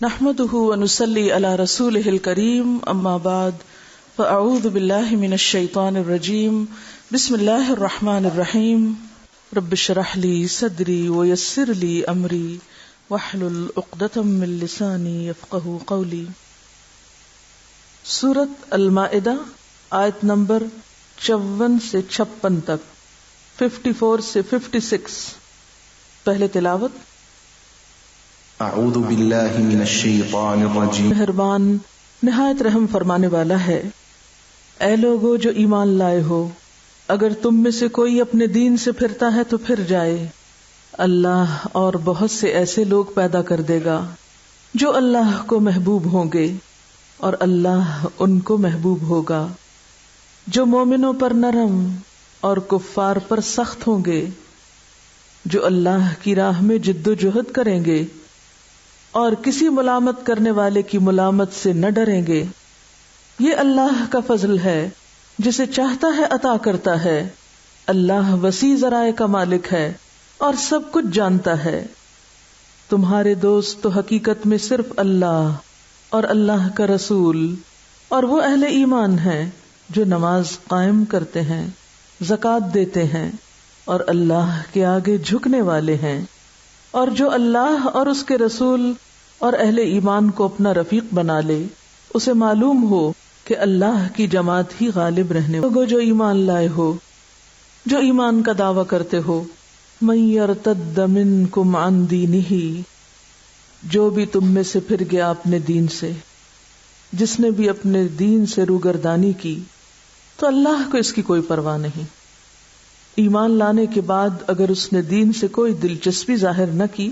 نحمده ونصلي على رسوله الكريم اما بعد فاعوذ بالله من الشيطان الرجيم بسم الله الرحمن الرحيم رب اشرح لي صدري ويسر لي امري واحلل عقدة من لساني يفقهوا قولي. سورۃ المائدہ آیت نمبر 54 سے 56 تک، 54 سے 56. پہلے تلاوت. اعوذ باللہ من الشیطان الرجیم. مہربان نہایت رحم فرمانے والا ہے. اے لوگو جو ایمان لائے ہو، اگر تم میں سے کوئی اپنے دین سے پھرتا ہے تو پھر جائے. اللہ اور بہت سے ایسے لوگ پیدا کر دے گا جو اللہ کو محبوب ہوں گے اور اللہ ان کو محبوب ہوگا. جو مومنوں پر نرم اور کفار پر سخت ہوں گے، جو اللہ کی راہ میں جد و جہد کریں گے اور کسی ملامت کرنے والے کی ملامت سے نہ ڈریں گے. یہ اللہ کا فضل ہے، جسے چاہتا ہے عطا کرتا ہے. اللہ وسیع ذرائع کا مالک ہے اور سب کچھ جانتا ہے. تمہارے دوست تو حقیقت میں صرف اللہ اور اللہ کا رسول اور وہ اہل ایمان ہیں جو نماز قائم کرتے ہیں، زکوٰۃ دیتے ہیں اور اللہ کے آگے جھکنے والے ہیں، اور جو اللہ اور اس کے رسول اور اہل ایمان کو اپنا رفیق بنا لے، اسے معلوم ہو کہ اللہ کی جماعت ہی غالب رہنے. لوگوں جو ایمان لائے ہو، جو ایمان کا دعویٰ کرتے ہو، من یرتد منکم عن دینہ، جو بھی تم میں سے پھر گیا اپنے دین سے، جس نے بھی اپنے دین سے روگردانی کی، تو اللہ کو اس کی کوئی پرواہ نہیں. ایمان لانے کے بعد اگر اس نے دین سے کوئی دلچسپی ظاہر نہ کی،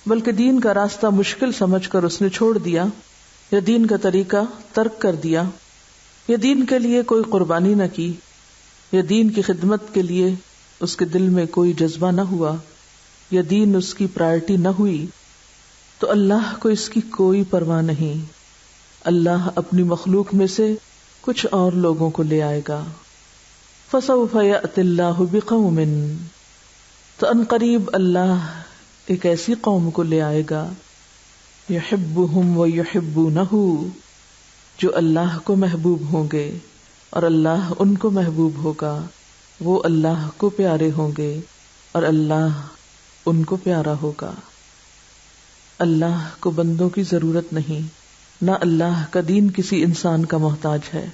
بلکہ دین کا راستہ مشکل سمجھ کر اس نے چھوڑ دیا، یا دین کا طریقہ ترک کر دیا، یا دین کے لیے کوئی قربانی نہ کی، یا دین کی خدمت کے لیے اس کے دل میں کوئی جذبہ نہ ہوا، یا دین اس کی پرائرٹی نہ ہوئی، تو اللہ کو اس کی کوئی پرواہ نہیں. اللہ اپنی مخلوق میں سے کچھ اور لوگوں کو لے آئے گا. فَسَوْفَ يَأْتِ اللَّهُ بِقَوْمٍ، تو ان قریب اللہ ایک ایسی قوم کو لے آئے گا، يُحِبُّهُمْ وَيُحِبُّونَهُ، جو اللہ کو محبوب ہوں گے اور اللہ ان کو محبوب ہوگا. وہ اللہ کو پیارے ہوں گے اور اللہ ان کو پیارا ہوگا. اللہ کو بندوں کی ضرورت نہیں، نہ اللہ کا دین کسی انسان کا محتاج ہے.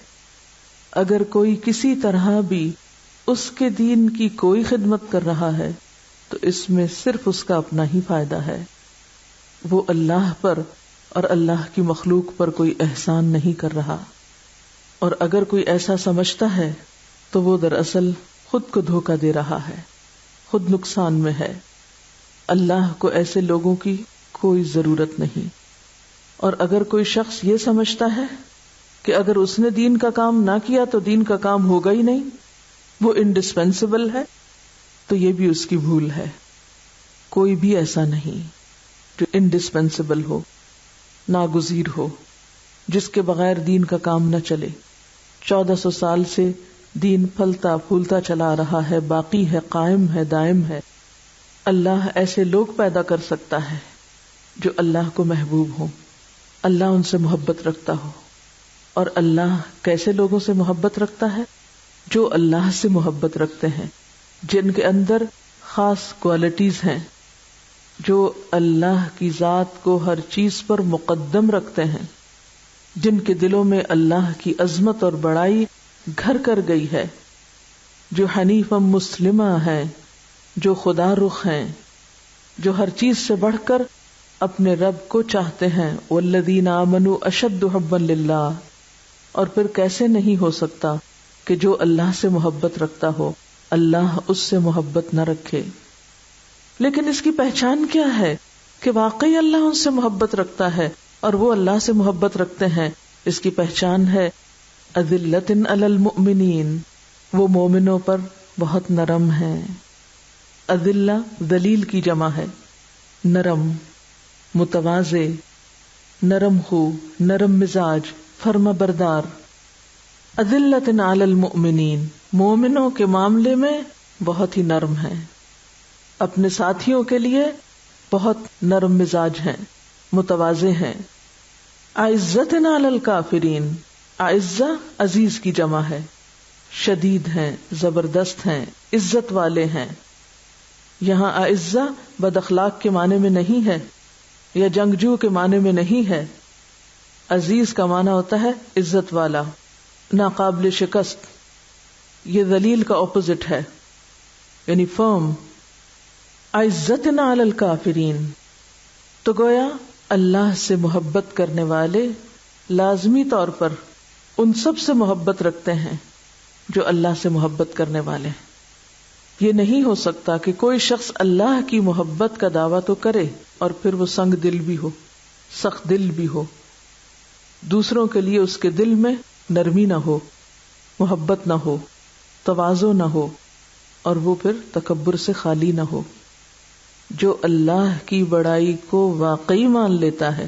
اگر کوئی کسی طرح بھی اس کے دین کی کوئی خدمت کر رہا ہے تو اس میں صرف اس کا اپنا ہی فائدہ ہے. وہ اللہ پر اور اللہ کی مخلوق پر کوئی احسان نہیں کر رہا. اور اگر کوئی ایسا سمجھتا ہے تو وہ دراصل خود کو دھوکہ دے رہا ہے، خود نقصان میں ہے. اللہ کو ایسے لوگوں کی کوئی ضرورت نہیں. اور اگر کوئی شخص یہ سمجھتا ہے کہ اگر اس نے دین کا کام نہ کیا تو دین کا کام ہوگا ہی نہیں، وہ انڈسپینسیبل ہے، تو یہ بھی اس کی بھول ہے. کوئی بھی ایسا نہیں جو انڈسپینسیبل ہو، ناگزیر ہو، جس کے بغیر دین کا کام نہ چلے. 1400 سال سے دین پھلتا پھولتا چلا رہا ہے، باقی ہے، قائم ہے، دائم ہے. اللہ ایسے لوگ پیدا کر سکتا ہے جو اللہ کو محبوب ہوں، اللہ ان سے محبت رکھتا ہو. اور اللہ کیسے لوگوں سے محبت رکھتا ہے؟ جو اللہ سے محبت رکھتے ہیں، جن کے اندر خاص کوالٹیز ہیں، جو اللہ کی ذات کو ہر چیز پر مقدم رکھتے ہیں، جن کے دلوں میں اللہ کی عظمت اور بڑائی گھر کر گئی ہے، جو حنیفا مسلمہ ہیں، جو خدا رخ ہیں، جو ہر چیز سے بڑھ کر اپنے رب کو چاہتے ہیں. والذین آمنوا اشد حبا للہ. اور پھر کیسے نہیں ہو سکتا کہ جو اللہ سے محبت رکھتا ہو اللہ اس سے محبت نہ رکھے. لیکن اس کی پہچان کیا ہے کہ واقعی اللہ ان سے محبت رکھتا ہے اور وہ اللہ سے محبت رکھتے ہیں؟ اس کی پہچان ہے اذلۃ علی المؤمنین، وہ مومنوں پر بہت نرم ہیں. اذلہ ذلیل کی جمع ہے، نرم، متواضع، نرم خو، نرم مزاج، فرما بردار. اذلۃ علی المؤمنین، مومنوں کے معاملے میں بہت ہی نرم ہیں، اپنے ساتھیوں کے لیے بہت نرم مزاج ہیں. متواضع ہیں. اعزتنا علی الکافرین، اعزہ عزیز کی جمع ہے، شدید ہیں، زبردست ہیں، عزت والے ہیں. یہاں اعزہ بد اخلاق کے معنی میں نہیں ہے یا جنگجو کے معنی میں نہیں ہے. عزیز کا معنی ہوتا ہے عزت والا، ناقابل شکست. یہ ذلیل کا اپوزٹ ہے، یعنی فرم. اعزتنا علی الکافرین، تو گویا اللہ سے محبت کرنے والے لازمی طور پر ان سب سے محبت رکھتے ہیں جو اللہ سے محبت کرنے والے ہیں. یہ نہیں ہو سکتا کہ کوئی شخص اللہ کی محبت کا دعویٰ تو کرے اور پھر وہ سنگ دل بھی ہو، سخت دل بھی ہو، دوسروں کے لیے اس کے دل میں نرمی نہ ہو، محبت نہ ہو، تواضع نہ ہو، اور وہ پھر تکبر سے خالی نہ ہو. جو اللہ کی بڑائی کو واقعی مان لیتا ہے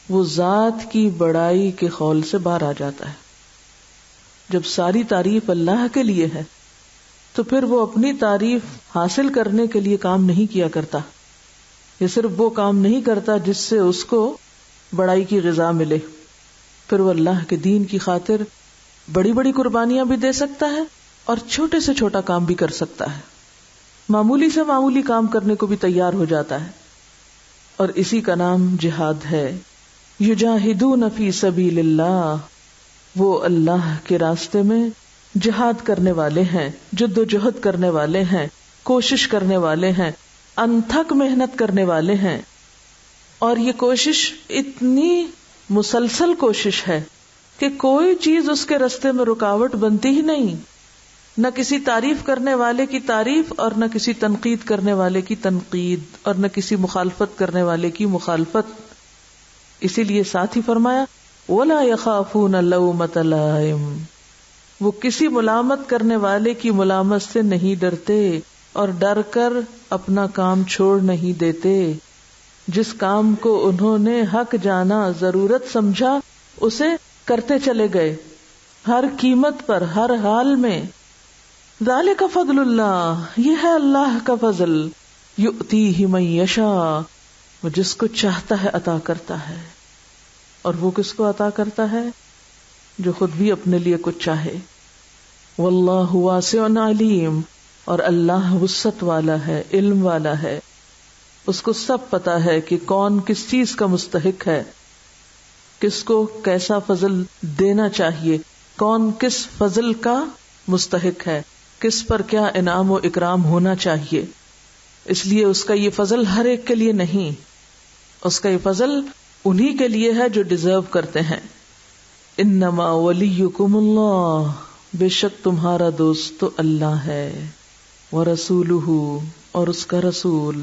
وہ ذات کی بڑائی کے خول سے باہر آ جاتا ہے. جب ساری تعریف اللہ کے لیے ہے تو پھر وہ اپنی تعریف حاصل کرنے کے لیے کام نہیں کیا کرتا. یہ صرف وہ کام نہیں کرتا جس سے اس کو بڑائی کی غذا ملے. پھر وہ اللہ کے دین کی خاطر بڑی بڑی قربانیاں بھی دے سکتا ہے اور چھوٹے سے چھوٹا کام بھی کر سکتا ہے. معمولی سے معمولی کام کرنے کو بھی تیار ہو جاتا ہے. اور اسی کا نام جہاد ہے. یجاہدون فی سبیل اللہ، وہ اللہ کے راستے میں جہاد کرنے والے ہیں، جد و جہد کرنے والے ہیں، کوشش کرنے والے ہیں، انتھک محنت کرنے والے ہیں. اور یہ کوشش اتنی مسلسل کوشش ہے کہ کوئی چیز اس کے راستے میں رکاوٹ بنتی ہی نہیں. نہ کسی تعریف کرنے والے کی تعریف اور نہ کسی تنقید کرنے والے کی تنقید اور نہ کسی مخالفت کرنے والے کی مخالفت. اسی لیے ساتھ ہی فرمایا وَلَا يَخَافُونَ لَوْمَةَ لَائِمٍ، وہ کسی ملامت کرنے والے کی ملامت سے نہیں ڈرتے اور ڈر کر اپنا کام چھوڑ نہیں دیتے. جس کام کو انہوں نے حق جانا، ضرورت سمجھا، اسے کرتے چلے گئے ہر قیمت پر، ہر حال میں. ذالک فضل اللہ، یہ ہے اللہ کا فضل. یؤتیہ من یشاء، وہ جس کو چاہتا ہے عطا کرتا ہے. اور وہ کس کو عطا کرتا ہے؟ جو خود بھی اپنے لیے کچھ چاہے. واللہ واسع علیم، اور اللہ وسعت والا ہے، علم والا ہے. اس کو سب پتا ہے کہ کون کس چیز کا مستحق ہے، کس کو کیسا فضل دینا چاہیے، کون کس فضل کا مستحق ہے، کس پر کیا انعام و اکرام ہونا چاہیے. اس لیے اس کا یہ فضل ہر ایک کے لیے نہیں، اس کا یہ فضل انہی کے لیے ہے جو ڈیزرو کرتے ہیں. انما ولیکم اللہ، بے شک تمہارا دوست تو اللہ ہے. ورسولہ، اور اس کا رسول.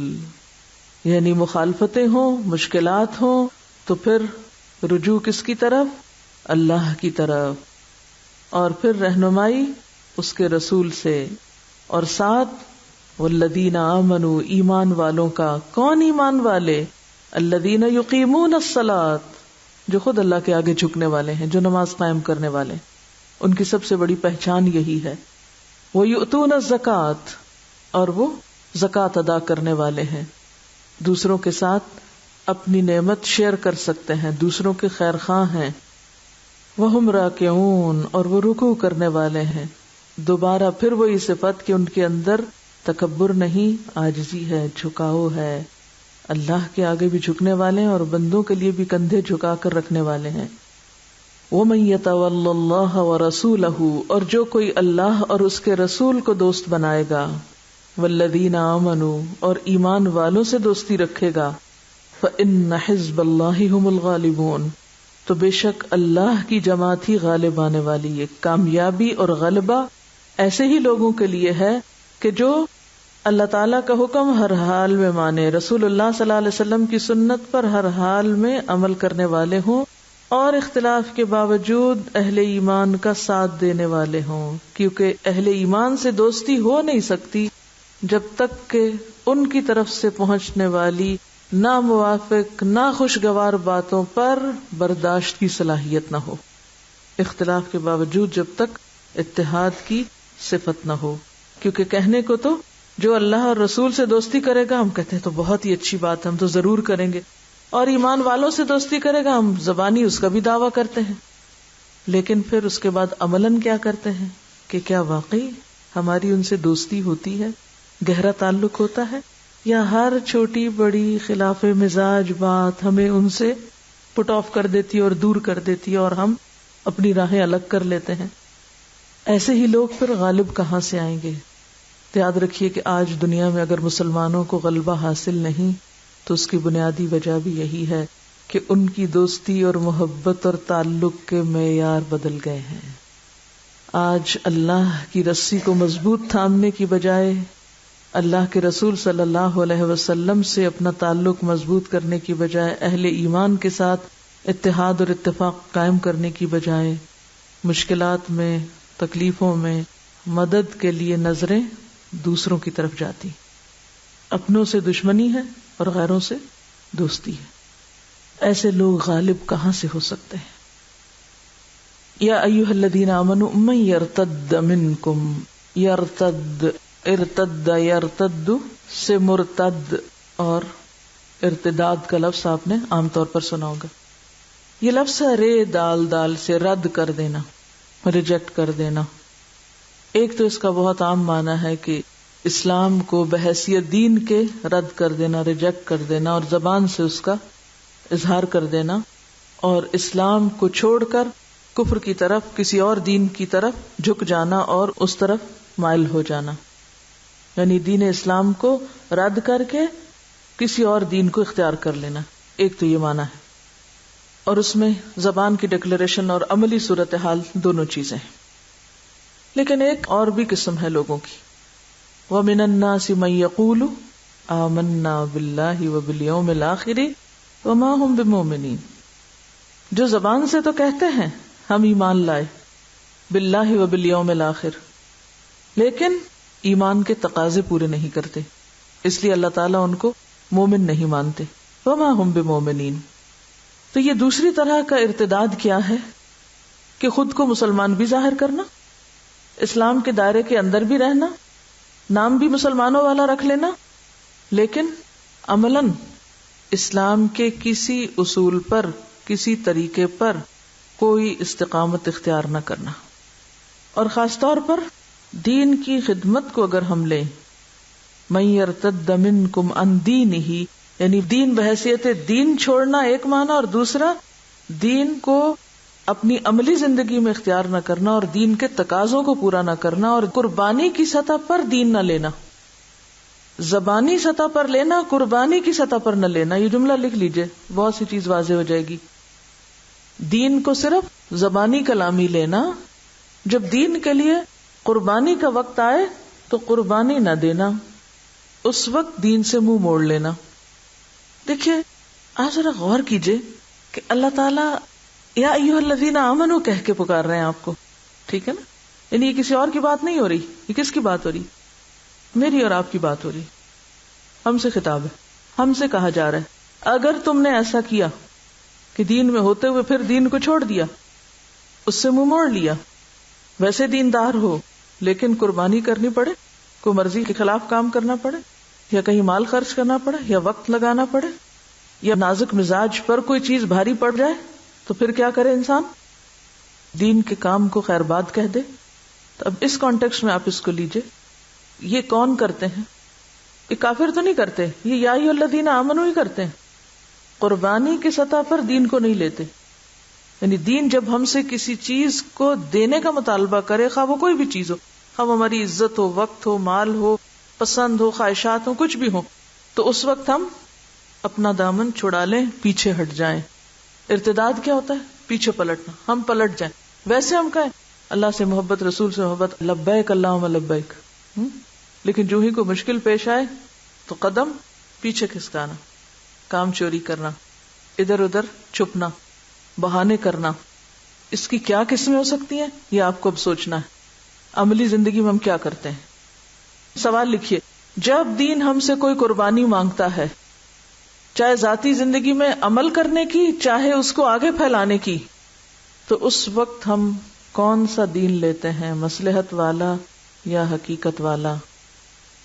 یعنی مخالفتیں ہوں، مشکلات ہوں تو پھر رجوع کس کی طرف؟ اللہ کی طرف. اور پھر رہنمائی اس کے رسول سے. اور ساتھ والذین آمنوا، ایمان والوں کا. کون ایمان والے؟ الذین یقیمون الصلاۃ، جو خود اللہ کے آگے جھکنے والے ہیں، جو نماز قائم کرنے والے ہیں. ان کی سب سے بڑی پہچان یہی ہے. وَيُؤْتُونَ الزَّكَاةَ، اور وہ زکوٰۃ ادا کرنے والے ہیں. دوسروں کے ساتھ اپنی نعمت شیئر کر سکتے ہیں، دوسروں کے خیر خواہ ہیں. وَهُمْ رَاكِعُونَ، اور وہ رکوع کرنے والے ہیں. دوبارہ پھر وہی صفت کہ ان کے اندر تکبر نہیں، عاجزی ہے، جھکاؤ ہے. اللہ کے آگے بھی جھکنے والے ہیں اور بندوں کے لیے بھی کندھے جھکا کر رکھنے والے ہیں. وَمَن يَتَوَلَّ اللَّهَ وَرَسُولَهُ، اور جو کوئی اللہ اور اس کے رسول کو دوست بنائے گا. وَالَّذِينَ آمَنُوا، اور ایمان والوں سے دوستی رکھے گا. فَإِنَّ حِزْبَ اللَّهِ هُمُ الْغَالِبُونَ، تو بے شک اللہ کی جماعت ہی غالب آنے والی ہے. کامیابی اور غلبہ ایسے ہی لوگوں کے لیے ہے کہ جو اللہ تعالیٰ کا حکم ہر حال میں مانے، رسول اللہ صلی اللہ علیہ وسلم کی سنت پر ہر حال میں عمل کرنے والے ہوں، اور اختلاف کے باوجود اہل ایمان کا ساتھ دینے والے ہوں. کیونکہ اہل ایمان سے دوستی ہو نہیں سکتی جب تک کہ ان کی طرف سے پہنچنے والی ناموافق، ناخوشگوار باتوں پر برداشت کی صلاحیت نہ ہو. اختلاف کے باوجود جب تک اتحاد کی صفت نہ ہو. کیونکہ کہنے کو تو جو اللہ اور رسول سے دوستی کرے گا، ہم کہتے ہیں تو بہت ہی اچھی بات ہے، ہم تو ضرور کریں گے. اور ایمان والوں سے دوستی کرے گا، ہم زبانی اس کا بھی دعویٰ کرتے ہیں، لیکن پھر اس کے بعد عملاً کیا کرتے ہیں کہ کیا واقعی ہماری ان سے دوستی ہوتی ہے، گہرا تعلق ہوتا ہے، یا ہر چھوٹی بڑی خلاف مزاج بات ہمیں ان سے پٹ آف کر دیتی ہے اور دور کر دیتی ہے اور ہم اپنی راہیں الگ کر لیتے ہیں. ایسے ہی لوگ پھر غالب کہاں سے آئیں گے؟ تو یاد رکھیے کہ آج دنیا میں اگر مسلمانوں کو غلبہ حاصل نہیں تو اس کی بنیادی وجہ بھی یہی ہے کہ ان کی دوستی اور محبت اور تعلق کے معیار بدل گئے ہیں. آج اللہ کی رسی کو مضبوط تھامنے کی بجائے اللہ کے رسول صلی اللہ علیہ وسلم سے اپنا تعلق مضبوط کرنے کی بجائے، اہل ایمان کے ساتھ اتحاد اور اتفاق قائم کرنے کی بجائے، مشکلات میں، تکلیفوں میں مدد کے لیے نظریں دوسروں کی طرف جاتی. اپنوں سے دشمنی ہے اور غیروں سے دوستی ہے. ایسے لوگ غالب کہاں سے ہو سکتے ہیں؟ یا ایھا الذین آمنوا من یرتد منکم، یرتد سے مرتد اور ارتداد کا لفظ آپ نے عام طور پر سنا ہوگا. یہ لفظ ہے رے دال سے رد کر دینا، ریجیکٹ کر دینا. ایک تو اس کا بہت عام معنی ہے کہ اسلام کو بحیثیت دین کے رد کر دینا، ریجیکٹ کر دینا اور زبان سے اس کا اظہار کر دینا، اور اسلام کو چھوڑ کر کفر کی طرف، کسی اور دین کی طرف جھک جانا اور اس طرف مائل ہو جانا. یعنی دین اسلام کو رد کر کے کسی اور دین کو اختیار کر لینا. ایک تو یہ معنی ہے، اور اس میں زبان کی ڈکلیریشن اور عملی صورتحال دونوں چیزیں ہیں. لیکن ایک اور بھی قسم ہے لوگوں کی، وَمِنَ النَّاسِ مَن يَقُولُ آمَنَّا بِاللَّهِ وَبِالْيَوْمِ الْآخِرِ وَمَا هُمْ بِمُؤْمِنِينَ، جو زبان سے تو کہتے ہیں ہم ایمان لائے باللہ وبالیوم الآخر، لیکن ایمان کے تقاضے پورے نہیں کرتے، اس لیے اللہ تعالیٰ ان کو مومن نہیں مانتے. وَمَا هُمْ بِمُؤْمِنِينَ. تو یہ دوسری طرح کا ارتداد کیا ہے کہ خود کو مسلمان بھی ظاہر کرنا، اسلام کے دائرے کے اندر بھی رہنا، نام بھی مسلمانوں والا رکھ لینا، لیکن عملاً اسلام کے کسی اصول پر، کسی طریقے پر کوئی استقامت اختیار نہ کرنا. اور خاص طور پر دین کی خدمت کو اگر ہم لیں، من یرتد منکم عن دینہ، یعنی دین بحیثیت دین چھوڑنا ایک معنی، اور دوسرا دین کو اپنی عملی زندگی میں اختیار نہ کرنا اور دین کے تقاضوں کو پورا نہ کرنا، اور قربانی کی سطح پر دین نہ لینا، زبانی سطح پر لینا، قربانی کی سطح پر نہ لینا. یہ جملہ لکھ لیجئے، بہت سی چیز واضح ہو جائے گی. دین کو صرف زبانی کلامی لینا، جب دین کے لیے قربانی کا وقت آئے تو قربانی نہ دینا، اس وقت دین سے منہ موڑ لینا. دیکھیے آپ ذرا غور کیجئے کہ اللہ تعالیٰ یا ایھا الذین آمنوا کہہ کے پکار رہے ہیں آپ کو، ٹھیک ہے نا؟ یعنی یہ کسی اور کی بات نہیں ہو رہی، یہ کس کی بات ہو رہی؟ میری اور آپ کی بات ہو رہی. ہم سے خطاب ہے، ہم سے کہا جا رہا ہے اگر تم نے ایسا کیا کہ دین میں ہوتے ہوئے پھر دین کو چھوڑ دیا، اس سے منہ موڑ لیا، ویسے دیندار ہو لیکن قربانی کرنی پڑے، کوئی مرضی کے خلاف کام کرنا پڑے، یا کہیں مال خرچ کرنا پڑے، یا وقت لگانا پڑے، یا نازک مزاج پر کوئی چیز بھاری پڑ جائے، تو پھر کیا کرے انسان؟ دین کے کام کو خیر باد کہہ دے. تو اب اس کانٹیکسٹ میں آپ اس کو لیجئے. یہ کون کرتے ہیں؟ یہ کافر تو نہیں کرتے، یہ یا ایھا الذین آمنوا ہی کرتے ہیں. قربانی کی سطح پر دین کو نہیں لیتے. یعنی دین جب ہم سے کسی چیز کو دینے کا مطالبہ کرے، خواہ وہ کوئی بھی چیز ہو، خواہ ہماری عزت ہو، وقت ہو، مال ہو، پسند ہو، خواہشات ہو، کچھ بھی ہو، تو اس وقت ہم اپنا دامن چھڑا لیں، پیچھے ہٹ جائیں. ارتداد کیا ہوتا ہے؟ پیچھے پلٹنا. ہم پلٹ جائیں. ویسے ہم کہیں اللہ سے محبت، رسول سے محبت، لبیک اللہم لبیک، لیکن جو ہی کوئی مشکل پیش آئے تو قدم پیچھے کھسکانا، کام چوری کرنا، ادھر ادھر چھپنا، بہانے کرنا. اس کی کیا قسمیں ہو سکتی ہیں یہ آپ کو اب سوچنا ہے. عملی زندگی میں ہم کیا کرتے ہیں؟ سوال لکھیے. جب دین ہم سے کوئی قربانی مانگتا ہے، چاہے ذاتی زندگی میں عمل کرنے کی، چاہے اس کو آگے پھیلانے کی، تو اس وقت ہم کون سا دین لیتے ہیں؟ مصلحت والا یا حقیقت والا؟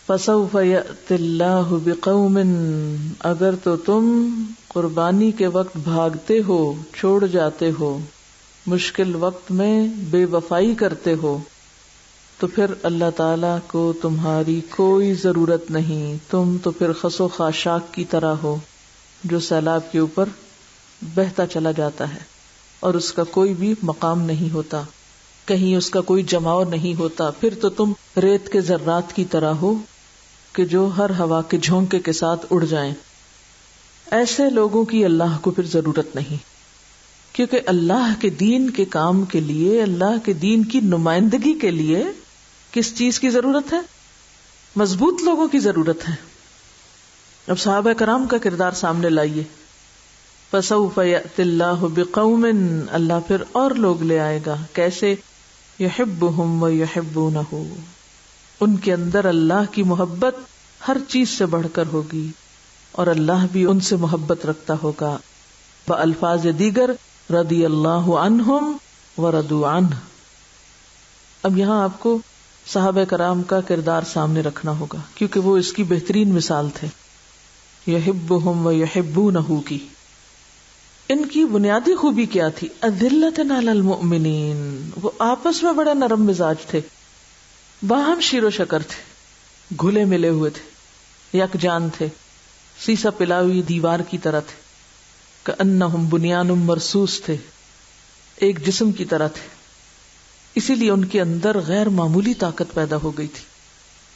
فَسَوْفَ يَأْتِ اللَّهُ بِقَوْمٍ، اگر تو تم قربانی کے وقت بھاگتے ہو، چھوڑ جاتے ہو، مشکل وقت میں بے وفائی کرتے ہو، تو پھر اللہ تعالیٰ کو تمہاری کوئی ضرورت نہیں، تم تو پھر خس و خاشاک کی طرح ہو جو سیلاب کے اوپر بہتا چلا جاتا ہے اور اس کا کوئی بھی مقام نہیں ہوتا، کہیں اس کا کوئی جماؤ نہیں ہوتا. پھر تو تم ریت کے ذرات کی طرح ہو کہ جو ہر ہوا کے جھونکے کے ساتھ اڑ جائیں. ایسے لوگوں کی اللہ کو پھر ضرورت نہیں، کیونکہ اللہ کے دین کے کام کے لیے، اللہ کے دین کی نمائندگی کے لیے کس چیز کی ضرورت ہے؟ مضبوط لوگوں کی ضرورت ہے. اب صحابہ کرام کا کردار سامنے لائیے. فَسَوْفَ يَأْتِ اللَّهُ بِقَوْمٍ، اللہ پھر اور لوگ لے آئے گا. کیسے؟ يُحِبُّهُمْ وَيُحِبُّونَهُ، ان کے اندر اللہ کی محبت ہر چیز سے بڑھ کر ہوگی اور اللہ بھی ان سے محبت رکھتا ہوگا. بألفاظ دیگر رضی اللہ عنہم ورضوا عنہ. اب یہاں آپ کو صحابہ کرام کا کردار سامنے رکھنا ہوگا کیونکہ وہ اس کی بہترین مثال تھے. یحبہم ویحبونہ کی ان کی بنیادی خوبی کیا تھی؟ اذلۃ علی المؤمنین، وہ آپس میں بڑے نرم مزاج تھے، باہم شیر و شکر تھے، گھلے ملے ہوئے تھے، یکجان تھے، سیسا پلاوی دیوار کی طرح تھے. کأنہم بنیان مرصوص تھے، ایک جسم کی طرح تھے. اسی لیے ان کے اندر غیر معمولی طاقت پیدا ہو گئی تھی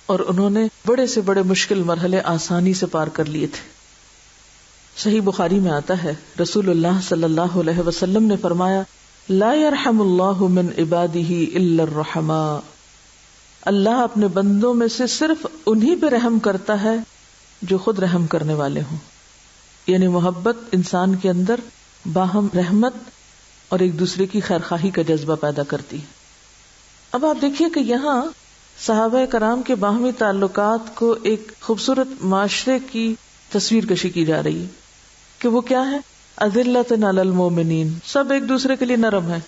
اور انہوں نے بڑے سے بڑے مشکل مرحلے آسانی سے پار کر لیے تھے. صحیح بخاری میں آتا ہے رسول اللہ صلی اللہ علیہ وسلم نے فرمایا لا يرحم اللہ من عبادہ الا الرحماء، اللہ اپنے بندوں میں سے صرف انہی پہ رحم کرتا ہے جو خود رحم کرنے والے ہوں. یعنی محبت انسان کے اندر باہم رحمت اور ایک دوسرے کی خیرخواہی کا جذبہ پیدا کرتی ہے. اب آپ دیکھیے کہ یہاں صحابہ کرام کے باہمی تعلقات کو ایک خوبصورت معاشرے کی تصویر کشی کی جا رہی ہے کہ وہ کیا ہے؟ اذلۃ علی المؤمنین، سب ایک دوسرے کے لیے نرم ہے،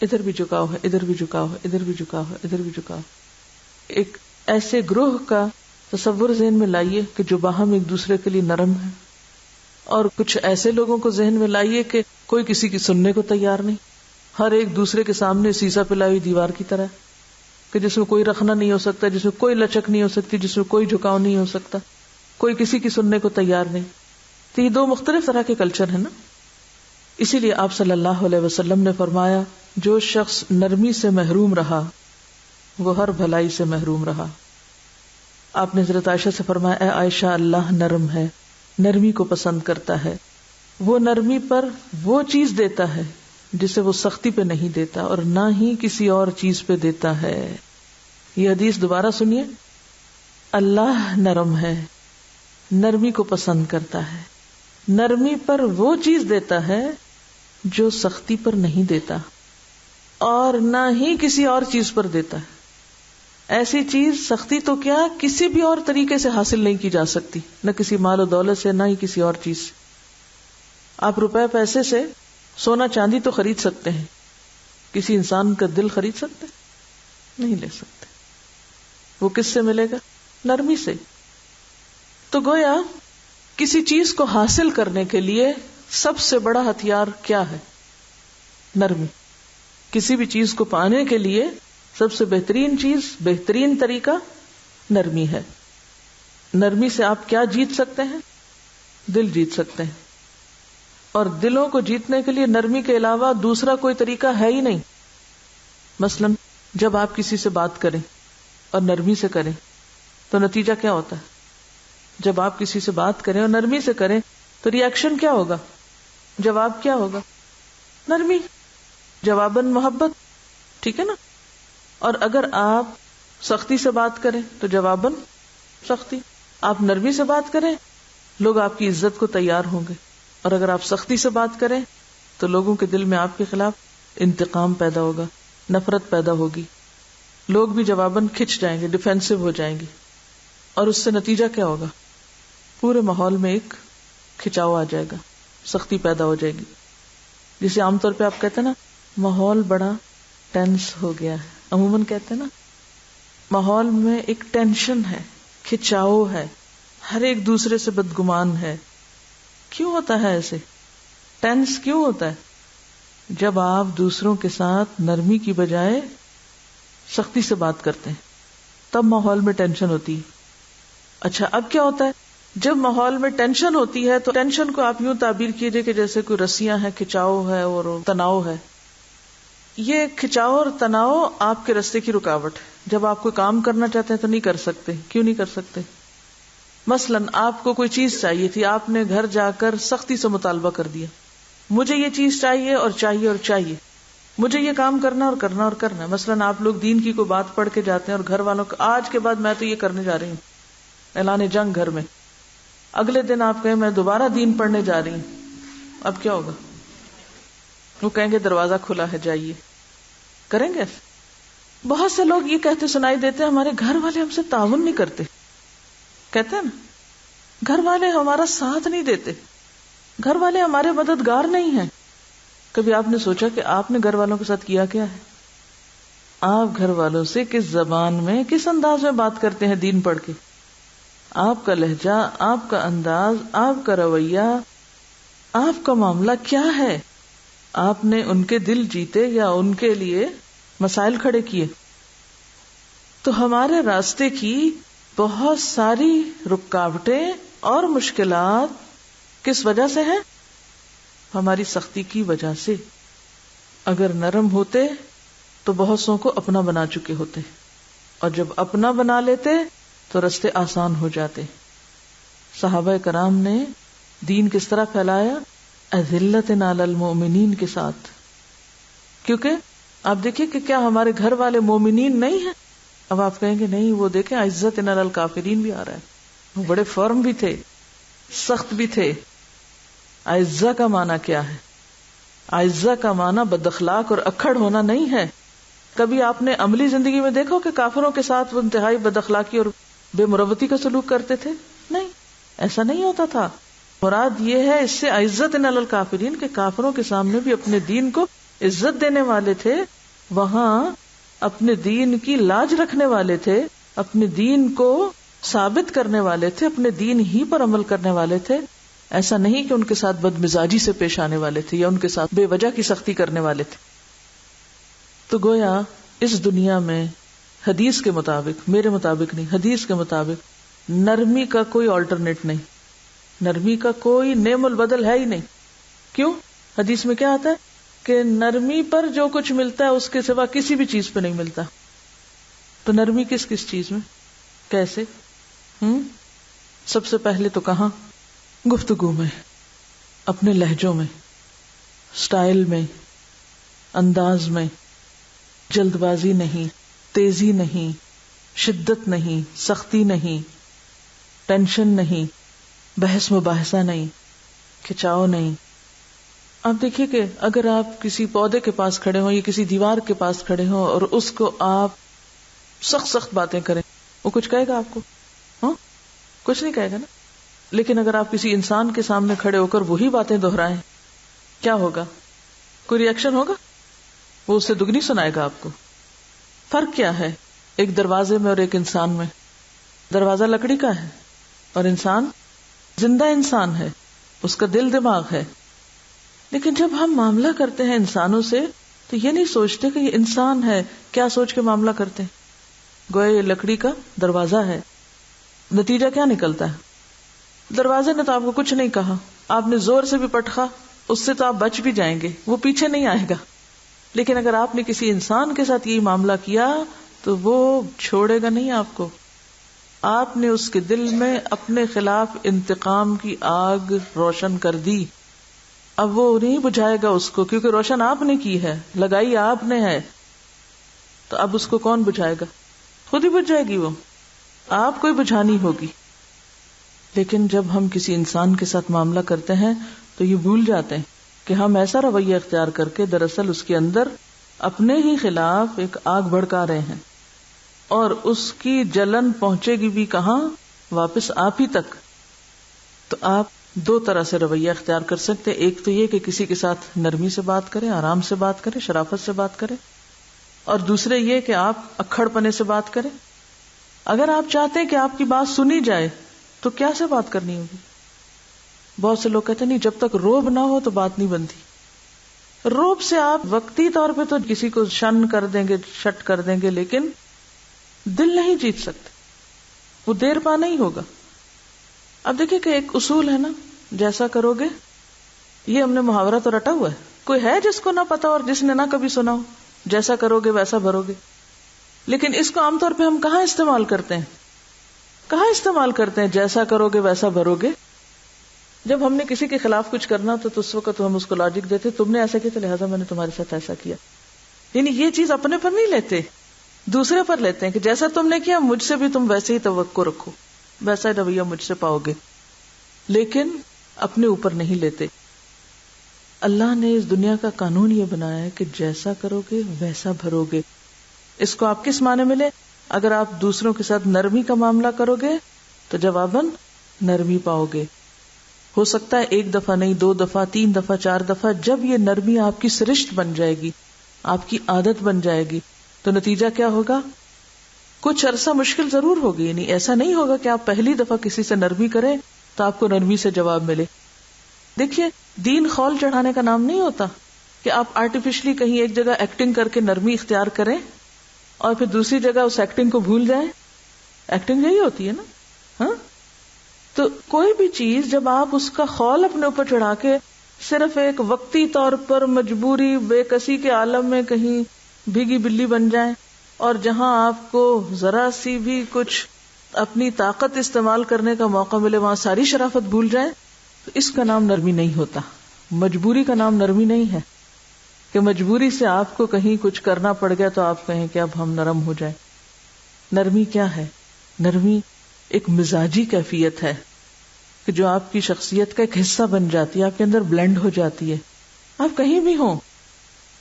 ادھر بھی جھکاؤ ہے، ادھر بھی جھکاؤ ہے، ادھر بھی جھکاؤ ہے، ادھر بھی جھکاؤ. ایک ایسے گروہ کا تصور ذہن میں لائیے کہ جو باہم ایک دوسرے کے لیے نرم ہے، اور کچھ ایسے لوگوں کو ذہن میں لائیے کہ کوئی کسی کی سننے کو تیار نہیں، ہر ایک دوسرے کے سامنے سیسا پلائی دیوار کی طرح کہ جس میں کوئی رخنا نہیں ہو سکتا، جس میں کوئی لچک نہیں ہو سکتی، جس میں کوئی جھکاؤ نہیں ہو سکتا، کوئی کسی کی سننے کو تیار نہیں. تو یہ دو مختلف طرح کے کلچر ہیں نا. اسی لیے آپ صلی اللہ علیہ وسلم نے فرمایا جو شخص نرمی سے محروم رہا وہ ہر بھلائی سے محروم رہا. آپ نے حضرت عائشہ سے فرمایا اے عائشہ، اللہ نرم ہے، نرمی کو پسند کرتا ہے، وہ نرمی پر وہ چیز دیتا ہے جسے وہ سختی پہ نہیں دیتا اور نہ ہی کسی اور چیز پہ دیتا ہے. یہ حدیث دوبارہ سنیے، اللہ نرم ہے، نرمی کو پسند کرتا ہے، نرمی پر وہ چیز دیتا ہے جو سختی پر نہیں دیتا اور نہ ہی کسی اور چیز پر دیتا ہے. ایسی چیز سختی تو کیا کسی بھی اور طریقے سے حاصل نہیں کی جا سکتی، نہ کسی مال و دولت سے، نہ ہی کسی اور چیز سے. آپ روپے پیسے سے سونا چاندی تو خرید سکتے ہیں، کسی انسان کا دل خرید سکتے نہیں، لے سکتے. وہ کس سے ملے گا؟ نرمی سے. تو گویا کسی چیز کو حاصل کرنے کے لیے سب سے بڑا ہتھیار کیا ہے؟ نرمی. کسی بھی چیز کو پانے کے لیے سب سے بہترین چیز، بہترین طریقہ نرمی ہے. نرمی سے آپ کیا جیت سکتے ہیں؟ دل جیت سکتے ہیں. اور دلوں کو جیتنے کے لیے نرمی کے علاوہ دوسرا کوئی طریقہ ہے ہی نہیں. مثلا جب آپ کسی سے بات کریں اور نرمی سے کریں تو نتیجہ کیا ہوتا ہے؟ جب آپ کسی سے بات کریں اور نرمی سے کریں تو ری ایکشن کیا ہوگا؟ جواب کیا ہوگا؟ نرمی، جواباً محبت. ٹھیک ہے نا؟ اور اگر آپ سختی سے بات کریں تو جواباً سختی. آپ نرمی سے بات کریں لوگ آپ کی عزت کو تیار ہوں گے، اور اگر آپ سختی سے بات کریں تو لوگوں کے دل میں آپ کے خلاف انتقام پیدا ہوگا، نفرت پیدا ہوگی. لوگ بھی جواباً کھچ جائیں گے، ڈیفینسو ہو جائیں گے، اور اس سے نتیجہ کیا ہوگا؟ پورے ماحول میں ایک کھچاؤ آ جائے گا، سختی پیدا ہو جائے گی. جسے عام طور پہ آپ کہتے ہیں نا ماحول بڑا ٹینس ہو گیا ہے، عموماً کہتے ہیں نا ماحول میں ایک ٹینشن ہے، کھچاؤ ہے، ہر ایک دوسرے سے بدگمان ہے. کیوں ہوتا ہے ایسے؟ ٹینس کیوں ہوتا ہے؟ جب آپ دوسروں کے ساتھ نرمی کی بجائے سختی سے بات کرتے ہیں تب ماحول میں ٹینشن ہوتی ہے. اچھا اب کیا ہوتا ہے؟ جب ماحول میں ٹینشن ہوتی ہے تو ٹینشن کو آپ یوں تعبیر کیجئے کہ جیسے کوئی رسیاں ہیں، کھچاؤ ہے اور تناؤ ہے. یہ کھچاؤ اور تناؤ آپ کے راستے کی رکاوٹ ہے. جب آپ کوئی کام کرنا چاہتے ہیں تو نہیں کر سکتے. کیوں نہیں کر سکتے؟ مثلاً آپ کو کوئی چیز چاہیے تھی، آپ نے گھر جا کر سختی سے مطالبہ کر دیا، مجھے یہ چیز چاہیے اور چاہیے اور چاہیے، مجھے یہ کام کرنا اور کرنا اور کرنا. مثلاً آپ لوگ دین کی کوئی بات پڑھ کے جاتے ہیں اور گھر والوں کو آج کے بعد میں تو یہ کرنے جا رہی ہوں، اعلان جنگ گھر میں. اگلے دن آپ کہیں میں دوبارہ دین پڑھنے جا رہی ہوں، اب کیا ہوگا؟ وہ کہیں گے دروازہ کھلا ہے جائیے. کریں گے؟ بہت سے لوگ یہ کہتے سنائی دیتے ہیں ہمارے گھر والے ہم سے تعاون نہیں کرتے. کہتے ہیں نا، گھر والے ہمارا ساتھ نہیں دیتے، گھر والے ہمارے مددگار نہیں ہیں. کبھی آپ نے سوچا کہ آپ نے گھر والوں کے ساتھ کیا کیا ہے؟ آپ گھر والوں سے کس زبان میں، کس انداز میں بات کرتے ہیں دین پڑھ کے؟ آپ کا لہجہ، آپ کا انداز، آپ کا رویہ، آپ کا معاملہ کیا ہے؟ آپ نے ان کے دل جیتے یا ان کے لیے مسائل کھڑے کیے؟ تو ہمارے راستے کی بہت ساری رکاوٹیں اور مشکلات کس وجہ سے ہیں؟ ہماری سختی کی وجہ سے. اگر نرم ہوتے تو بہت سو کو اپنا بنا چکے ہوتے، اور جب اپنا بنا لیتے تو رستے آسان ہو جاتے. صحابہ کرام نے دین کس طرح پھیلایا؟ اذلۃ علی المؤمنین کے ساتھ. کیونکہ آپ دیکھیں کہ کیا ہمارے گھر والے مومنین نہیں ہیں؟ اب آپ کہیں گے نہیں، وہ دیکھیں عزت علی الکافرین بھی آ رہا ہے. وہ بڑے فرم بھی تھے، سخت بھی تھے. عزہ کا معنی کیا ہے؟ عزہ کا معنی بد اخلاق اور اکھڑ ہونا نہیں ہے. کبھی آپ نے عملی زندگی میں دیکھو کہ کافروں کے ساتھ وہ انتہائی بد اخلاقی اور بے مروتی کا سلوک کرتے تھے؟ نہیں، ایسا نہیں ہوتا تھا. مراد یہ ہے اس سے عزت علی الکافرین کہ کافروں کے سامنے بھی اپنے دین کو عزت دینے والے تھے، وہاں اپنے دین کی لاج رکھنے والے تھے، اپنے دین کو ثابت کرنے والے تھے، اپنے دین ہی پر عمل کرنے والے تھے. ایسا نہیں کہ ان کے ساتھ بد مزاجی سے پیش آنے والے تھے یا ان کے ساتھ بے وجہ کی سختی کرنے والے تھے. تو گویا اس دنیا میں حدیث کے مطابق، میرے مطابق نہیں، حدیث کے مطابق نرمی کا کوئی آلٹرنیٹ نہیں، نرمی کا کوئی نعم البدل ہے ہی نہیں. کیوں؟ حدیث میں کیا آتا ہے کہ نرمی پر جو کچھ ملتا ہے اس کے سوا کسی بھی چیز پہ نہیں ملتا. تو نرمی کس کس چیز میں، کیسے؟ سب سے پہلے تو کہاں؟ گفتگو میں، اپنے لہجوں میں، سٹائل میں، انداز میں. جلد بازی نہیں، تیزی نہیں، شدت نہیں، سختی نہیں، ٹینشن نہیں، بحث مباحثہ نہیں، کھچاؤ نہیں. آپ دیکھیے کہ اگر آپ کسی پودے کے پاس کھڑے ہوں یا کسی دیوار کے پاس کھڑے ہوں اور اس کو آپ سخت باتیں کریں، وہ کچھ کہے گا آپ کو؟ کچھ نہیں کہے گا نا. لیکن اگر آپ کسی انسان کے سامنے کھڑے ہو کر وہی باتیں دہرائیں، کیا ہوگا؟ کوئی ری ایکشن ہوگا؟ وہ اس سے دگنی سنائے گا آپ کو. فرق کیا ہے ایک دروازے میں اور ایک انسان میں؟ دروازہ لکڑی کا ہے اور انسان زندہ انسان ہے، اس کا دل دماغ ہے. لیکن جب ہم معاملہ کرتے ہیں انسانوں سے تو یہ نہیں سوچتے کہ یہ انسان ہے. کیا سوچ کے معاملہ کرتے ہیں؟ گویا یہ لکڑی کا دروازہ ہے. نتیجہ کیا نکلتا ہے؟ دروازے نے تو آپ کو کچھ نہیں کہا، آپ نے زور سے بھی پٹخا، اس سے تو آپ بچ بھی جائیں گے، وہ پیچھے نہیں آئے گا. لیکن اگر آپ نے کسی انسان کے ساتھ یہ معاملہ کیا تو وہ چھوڑے گا نہیں آپ کو. آپ نے اس کے دل میں اپنے خلاف انتقام کی آگ روشن کر دی. اب وہ نہیں بجھائے گا اس کو، کیونکہ روشن آپ نے کی ہے، لگائی آپ نے ہے. تو اب اس کو کون بجھائے گا؟ خود ہی بجھ جائے گی، وہ آپ کو ہی بجھانی ہوگی. لیکن جب ہم کسی انسان کے ساتھ معاملہ کرتے ہیں تو یہ بھول جاتے ہیں کہ ہم ایسا رویہ اختیار کر کے دراصل اس کے اندر اپنے ہی خلاف ایک آگ بھڑکا رہے ہیں، اور اس کی جلن پہنچے گی بھی کہاں؟ واپس آپ ہی تک. تو آپ دو طرح سے رویہ اختیار کر سکتے. ایک تو یہ کہ کسی کے ساتھ نرمی سے بات کریں، آرام سے بات کریں، شرافت سے بات کریں، اور دوسرے یہ کہ آپ اکھڑ پنے سے بات کریں. اگر آپ چاہتے ہیں کہ آپ کی بات سنی جائے تو کیا سے بات کرنی ہوگی؟ بہت سے لوگ کہتے ہیں نہیں جب تک روب نہ ہو تو بات نہیں بنتی. روب سے آپ وقتی طور پہ تو کسی کو شن کر دیں گے, شٹ کر دیں گے, لیکن دل نہیں جیت سکتے, وہ دیر پا نہیں ہوگا. اب دیکھیں کہ ایک اصول ہے نا, جیسا کرو گے, یہ ہم نے محاورہ تو رٹا ہوا ہے, کوئی ہے جس کو نہ پتا اور جس نے نہ کبھی سنا ہو, جیسا کرو گے ویسا بھرو گے. لیکن اس کو عام طور پہ ہم کہاں استعمال کرتے ہیں, جیسا کرو گے ویسا بھرو گے. جب ہم نے کسی کے خلاف کچھ کرنا تو اس وقت ہم اس کو لاجک دیتے, تم نے ایسا کیا تو لہٰذا میں نے تمہارے ساتھ ایسا کیا. یعنی یہ چیز اپنے پر نہیں لیتے, دوسرے پر لیتے ہیں کہ جیسا تم نے کیا مجھ سے بھی تم ویسے ہی توقع رکھو, ویسا رویہ مجھ سے پاؤ گے, لیکن اپنے اوپر نہیں لیتے. اللہ نے اس دنیا کا قانون یہ بنایا ہے کہ جیسا کرو گے ویسا بھرو گے. اس کو آپ کس معنی میں لیں؟ اگر آپ دوسروں کے ساتھ نرمی کا معاملہ کرو گے تو جواباً نرمی پاؤ گے. ہو سکتا ہے 1 دفعہ نہیں, 2 دفعہ, 3 دفعہ, 4 دفعہ. جب یہ نرمی آپ کی سرشت بن جائے گی, آپ کی عادت بن جائے گی, تو نتیجہ کیا ہوگا؟ کچھ عرصہ مشکل ضرور ہوگی. یعنی ایسا نہیں ہوگا کہ آپ پہلی دفعہ کسی سے نرمی کریں تو آپ کو نرمی سے جواب ملے. دیکھیے دین خول چڑھانے کا نام نہیں ہوتا کہ آپ آرٹیفیشلی کہیں ایک جگہ ایکٹنگ کر کے نرمی اختیار کریں اور پھر دوسری جگہ اس ایکٹنگ کو بھول جائیں. ایکٹنگ یہی ہوتی ہے نا. ہاں, تو کوئی بھی چیز جب آپ اس کا خول اپنے اوپر چڑھا کے صرف ایک وقتی طور پر مجبوری بے کسی کے عالم میں کہیں بھیگی بلی بن جائیں اور جہاں آپ کو ذرا سی بھی کچھ اپنی طاقت استعمال کرنے کا موقع ملے وہاں ساری شرافت بھول جائیں, تو اس کا نام نرمی نہیں ہوتا. مجبوری کا نام نرمی نہیں ہے کہ مجبوری سے آپ کو کہیں کچھ کرنا پڑ گیا تو آپ کہیں کہ اب ہم نرم ہو جائیں. نرمی کیا ہے؟ نرمی ایک مزاجی کیفیت ہے کہ جو آپ کی شخصیت کا ایک حصہ بن جاتی ہے, آپ کے اندر بلینڈ ہو جاتی ہے. آپ کہیں بھی ہوں,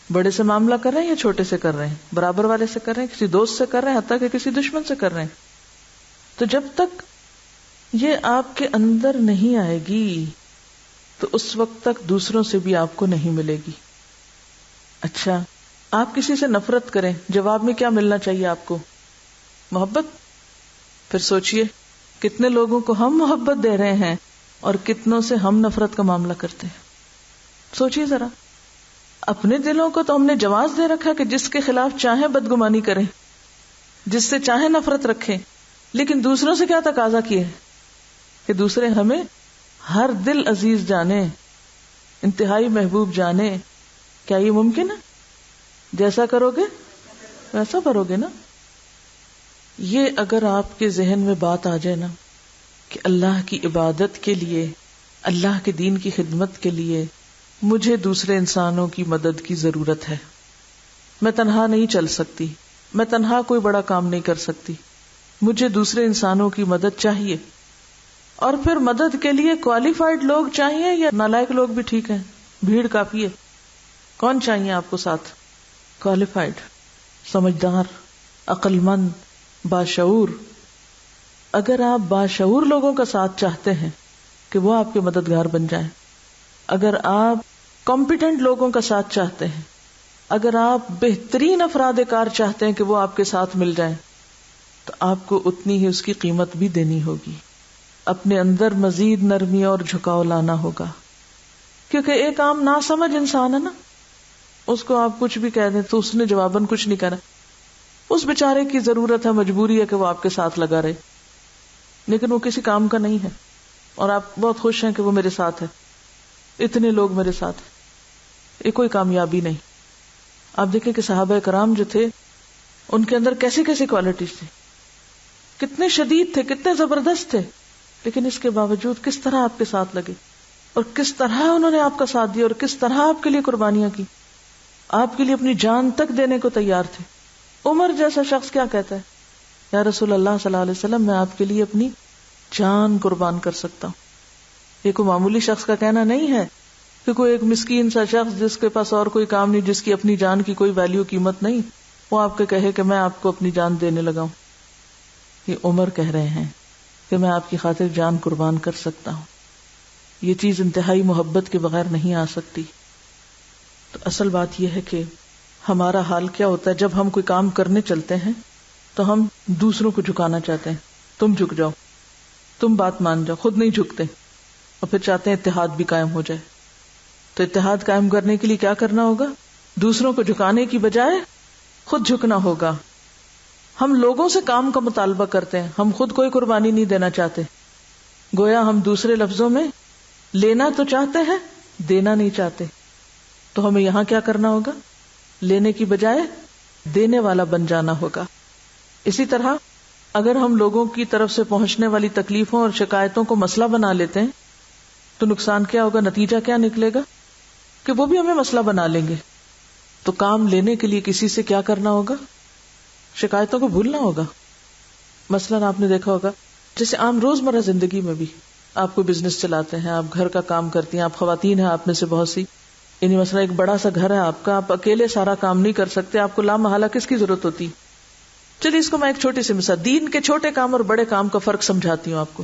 بڑے سے معاملہ کر رہے ہیں یا چھوٹے سے کر رہے ہیں, برابر والے سے کر رہے ہیں, کسی دوست سے کر رہے ہیں, حتیٰ کہ کسی دشمن سے کر رہے ہیں, تو جب تک یہ آپ کے اندر نہیں آئے گی تو اس وقت تک دوسروں سے بھی آپ کو نہیں ملے گی. اچھا, آپ کسی سے نفرت کریں, جواب میں کیا ملنا چاہیے آپ کو؟ محبت. پھر سوچئے کتنے لوگوں کو ہم محبت دے رہے ہیں اور کتنوں سے ہم نفرت کا معاملہ کرتے ہیں. سوچئے ذرا, اپنے دلوں کو تو ہم نے جواز دے رکھا کہ جس کے خلاف چاہیں بدگمانی کریں, جس سے چاہیں نفرت رکھیں, لیکن دوسروں سے کیا تقاضا کیے کہ دوسرے ہمیں ہر دل عزیز جانے, انتہائی محبوب جانے. کیا یہ ممکن ہے؟ جیسا کرو گے ویسا بھرو گے نا. یہ اگر آپ کے ذہن میں بات آ جائے نا کہ اللہ کی عبادت کے لیے, اللہ کے دین کی خدمت کے لیے مجھے دوسرے انسانوں کی مدد کی ضرورت ہے, میں تنہا نہیں چل سکتی, میں تنہا کوئی بڑا کام نہیں کر سکتی, مجھے دوسرے انسانوں کی مدد چاہیے. اور پھر مدد کے لیے کوالیفائڈ لوگ چاہیے یا نالائق لوگ بھی ٹھیک ہیں, بھیڑ کافی ہے. کون چاہیے آپ کو ساتھ؟ کوالیفائڈ, سمجھدار, عقل مند, باشعور. اگر آپ باشعور لوگوں کا ساتھ چاہتے ہیں کہ وہ آپ کے مددگار بن جائیں, اگر آپ کمپیٹنٹ لوگوں کا ساتھ چاہتے ہیں, اگر آپ بہترین افراد کار چاہتے ہیں کہ وہ آپ کے ساتھ مل جائیں, تو آپ کو اتنی ہی اس کی قیمت بھی دینی ہوگی. اپنے اندر مزید نرمی اور جھکاؤ لانا ہوگا, کیونکہ ایک عام ناسمجھ انسان ہے نا, اس کو آپ کچھ بھی کہہ دیں تو اس نے جواباً کچھ نہیں کہنا. اس بیچارے کی ضرورت ہے, مجبوری ہے کہ وہ آپ کے ساتھ لگا رہے, لیکن وہ کسی کام کا نہیں ہے اور آپ بہت خوش ہیں کہ وہ میرے ساتھ ہے, اتنے لوگ میرے ساتھ ہیں. یہ کوئی کامیابی نہیں. آپ دیکھیں کہ صحابہ کرام جو تھے ان کے اندر کیسی کیسی کوالٹیز تھی, کتنے شدید تھے, کتنے زبردست تھے, لیکن اس کے باوجود کس طرح آپ کے ساتھ لگے اور کس طرح انہوں نے آپ کا ساتھ دیا اور کس طرح آپ کے لیے قربانیاں کی, آپ کے لیے اپنی جان تک دینے کو تیار تھے. عمر جیسا شخص کیا کہتا ہے, یا رسول اللہ صلی اللہ علیہ وسلم میں آپ کے لیے اپنی جان قربان کر سکتا ہوں. یہ کوئی معمولی شخص کا کہنا نہیں ہے کہ کوئی ایک مسکین سا شخص جس کے پاس اور کوئی کام نہیں, جس کی اپنی جان کی کوئی ویلیو قیمت نہیں, وہ آپ کے کہے کہ میں آپ کو اپنی جان دینے لگا ہوں. یہ عمر کہہ رہے ہیں کہ میں آپ کی خاطر جان قربان کر سکتا ہوں. یہ چیز انتہائی محبت کے بغیر نہیں آ سکتی. تو اصل بات یہ ہے کہ ہمارا حال کیا ہوتا ہے جب ہم کوئی کام کرنے چلتے ہیں تو ہم دوسروں کو جھکانا چاہتے ہیں, تم جھک جاؤ, تم بات مان جاؤ, خود نہیں جھکتے. اور پھر چاہتے ہیں اتحاد بھی قائم ہو جائے. تو اتحاد قائم کرنے کے لیے کیا کرنا ہوگا؟ دوسروں کو جھکانے کی بجائے خود جھکنا ہوگا. ہم لوگوں سے کام کا مطالبہ کرتے ہیں, ہم خود کوئی قربانی نہیں دینا چاہتے. گویا ہم دوسرے لفظوں میں لینا تو چاہتے ہیں, دینا نہیں چاہتے. تو ہمیں یہاں کیا کرنا ہوگا؟ لینے کی بجائے دینے والا بن جانا ہوگا. اسی طرح اگر ہم لوگوں کی طرف سے پہنچنے والی تکلیفوں اور شکایتوں کو مسئلہ بنا لیتے ہیں تو نقصان کیا ہوگا؟ نتیجہ کیا نکلے گا کہ وہ بھی ہمیں مسئلہ بنا لیں گے. تو کام لینے کے لیے کسی سے کیا کرنا ہوگا؟ شکایتوں کو بھولنا ہوگا. مثلاً آپ نے دیکھا ہوگا جیسے عام روزمرہ زندگی میں بھی آپ کو بزنس چلاتے ہیں, آپ گھر کا کام کرتی ہیں, آپ خواتین ہیں, آپ میں سے بہت سی, یعنی مثلا ایک بڑا سا گھر ہے آپ کا, آپ اکیلے سارا کام نہیں کر سکتے, آپ کو لامحالہ کس کی ضرورت ہوتی؟ چلیے اس کو میں ایک چھوٹی سی مثال, دین کے چھوٹے کام اور بڑے کام کا فرق سمجھاتی ہوں آپ کو,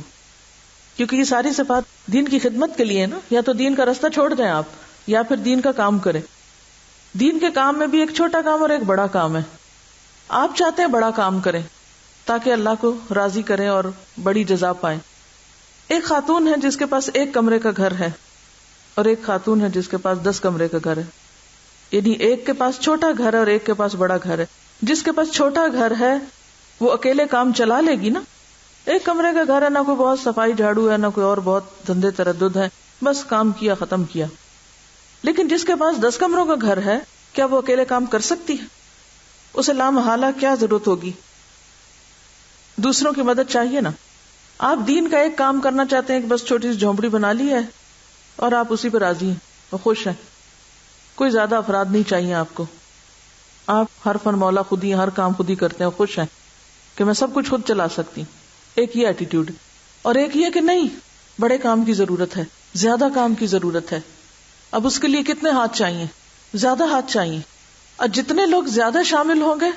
کیونکہ یہ ساری صفات دین کی خدمت کے لیے نا. یا تو دین کا راستہ چھوڑ دیں آپ, یا پھر دین کا کام کریں. دین کے کام میں بھی ایک چھوٹا کام اور ایک بڑا کام ہے. آپ چاہتے ہیں بڑا کام کریں تاکہ اللہ کو راضی کریں اور بڑی جزا پائیں. ایک خاتون ہے جس کے پاس 1 کمرے کا گھر ہے اور ایک خاتون ہے جس کے پاس 10 کمرے کا گھر ہے. یعنی ایک کے پاس چھوٹا گھر ہے اور ایک کے پاس بڑا گھر ہے. جس کے پاس چھوٹا گھر ہے وہ اکیلے کام چلا لے گی نا. 1 کمرے کا گھر ہے, نہ کوئی بہت صفائی جھاڑو ہے, نہ کوئی اور بہت دھندے تردد ہے, بس کام کیا ختم کیا. لیکن جس کے پاس 10 کمروں کا گھر ہے, کیا وہ اکیلے کام کر سکتی ہے؟ اسے لامحالہ کیا ضرورت ہوگی؟ دوسروں کی مدد چاہیے نا. آپ دین کا ایک کام کرنا چاہتے ہیں کہ بس چھوٹی سی جھونپڑی بنا لی ہے اور آپ اسی پہ راضی ہیں اور خوش ہیں, کوئی زیادہ افراد نہیں چاہیے آپ کو, آپ ہر فن مولا خود ہی, ہر کام خود ہی کرتے ہیں, خوش ہیں کہ میں سب کچھ خود چلا سکتی. ایک یہ ایٹیٹیوڈ. اور ایک یہ کہ نہیں, بڑے کام کی ضرورت ہے, زیادہ کام کی ضرورت ہے. اب اس کے لیے کتنے ہاتھ چاہیے؟ زیادہ ہاتھ چاہیے. اور جتنے لوگ زیادہ شامل ہوں گے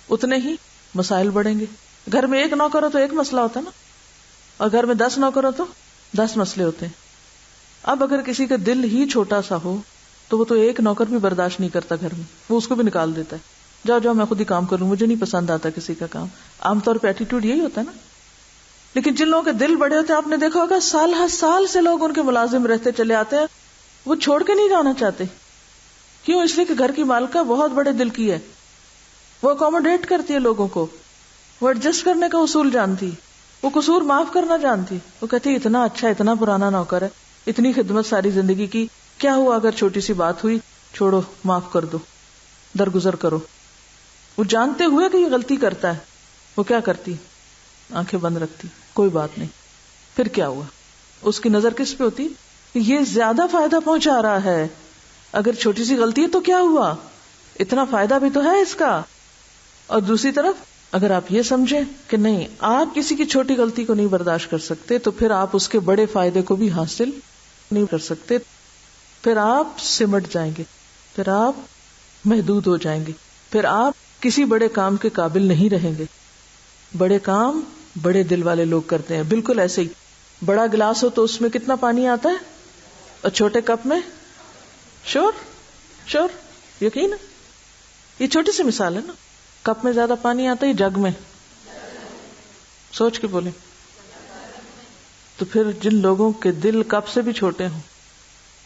اتنے ہی مسائل بڑھیں گے. گھر میں 1 نوکر ہو تو 1 مسئلہ ہوتا ہے نا, اور گھر میں 10 نوکر ہو تو 10 مسئلے ہوتے ہیں. اب اگر کسی کا دل ہی چھوٹا سا ہو تو وہ تو 1 نوکر بھی برداشت نہیں کرتا گھر میں, وہ اس کو بھی نکال دیتا ہے, جاؤ جاؤ میں خود ہی کام کروں, مجھے نہیں پسند آتا کسی کا کام. عام طور پہ ایٹیٹیوڈ یہی ہوتا ہے نا. لیکن جن لوگوں کے دل بڑے ہوتے ہیں, آپ نے دیکھا ہوگا سال ہر سال سے لوگ ان کے ملازم رہتے چلے آتے ہیں, وہ چھوڑ کے نہیں جانا چاہتے. کیوں؟ اس لیے کہ گھر کی مالکہ بہت بڑے دل کی ہے, وہ اکوموڈیٹ کرتی ہے لوگوں کو, وہ ایڈجسٹ کرنے کا اصول جانتی, وہ قصور معاف کرنا جانتی. وہ کہتی اتنا اچھا, اتنا پرانا نوکر ہے, اتنی خدمت ساری زندگی کی, کیا ہوا اگر چھوٹی سی بات ہوئی, چھوڑو معاف کر دو, درگزر کرو. وہ جانتے ہوئے کہ یہ غلطی کرتا ہے, وہ کیا کرتی؟ آنکھیں بند رکھتی, کوئی بات نہیں. پھر کیا ہوا؟ اس کی نظر کس پہ ہوتی؟ یہ زیادہ فائدہ پہنچا رہا ہے, اگر چھوٹی سی غلطی ہے تو کیا ہوا, اتنا فائدہ بھی تو ہے اس کا. اور دوسری طرف اگر آپ یہ سمجھیں کہ نہیں, آپ کسی کی چھوٹی غلطی کو نہیں برداشت کر سکتے, تو پھر آپ اس کے بڑے فائدے کو بھی حاصل نہیں کر سکتے. پھر آپ سمٹ جائیں گے, پھر آپ محدود ہو جائیں گے, پھر آپ کسی بڑے کام کے قابل نہیں رہیں گے. بڑے کام بڑے دل والے لوگ کرتے ہیں. بالکل ایسے ہی بڑا گلاس ہو تو اس میں کتنا پانی آتا ہے, اور چھوٹے کپ میں شور یقین. یہ چھوٹی سی مثال ہے نا. کپ میں زیادہ پانی آتا ہے, جگ میں؟ سوچ کے بولیں. تو پھر جن لوگوں کے دل کپ سے بھی چھوٹے ہوں,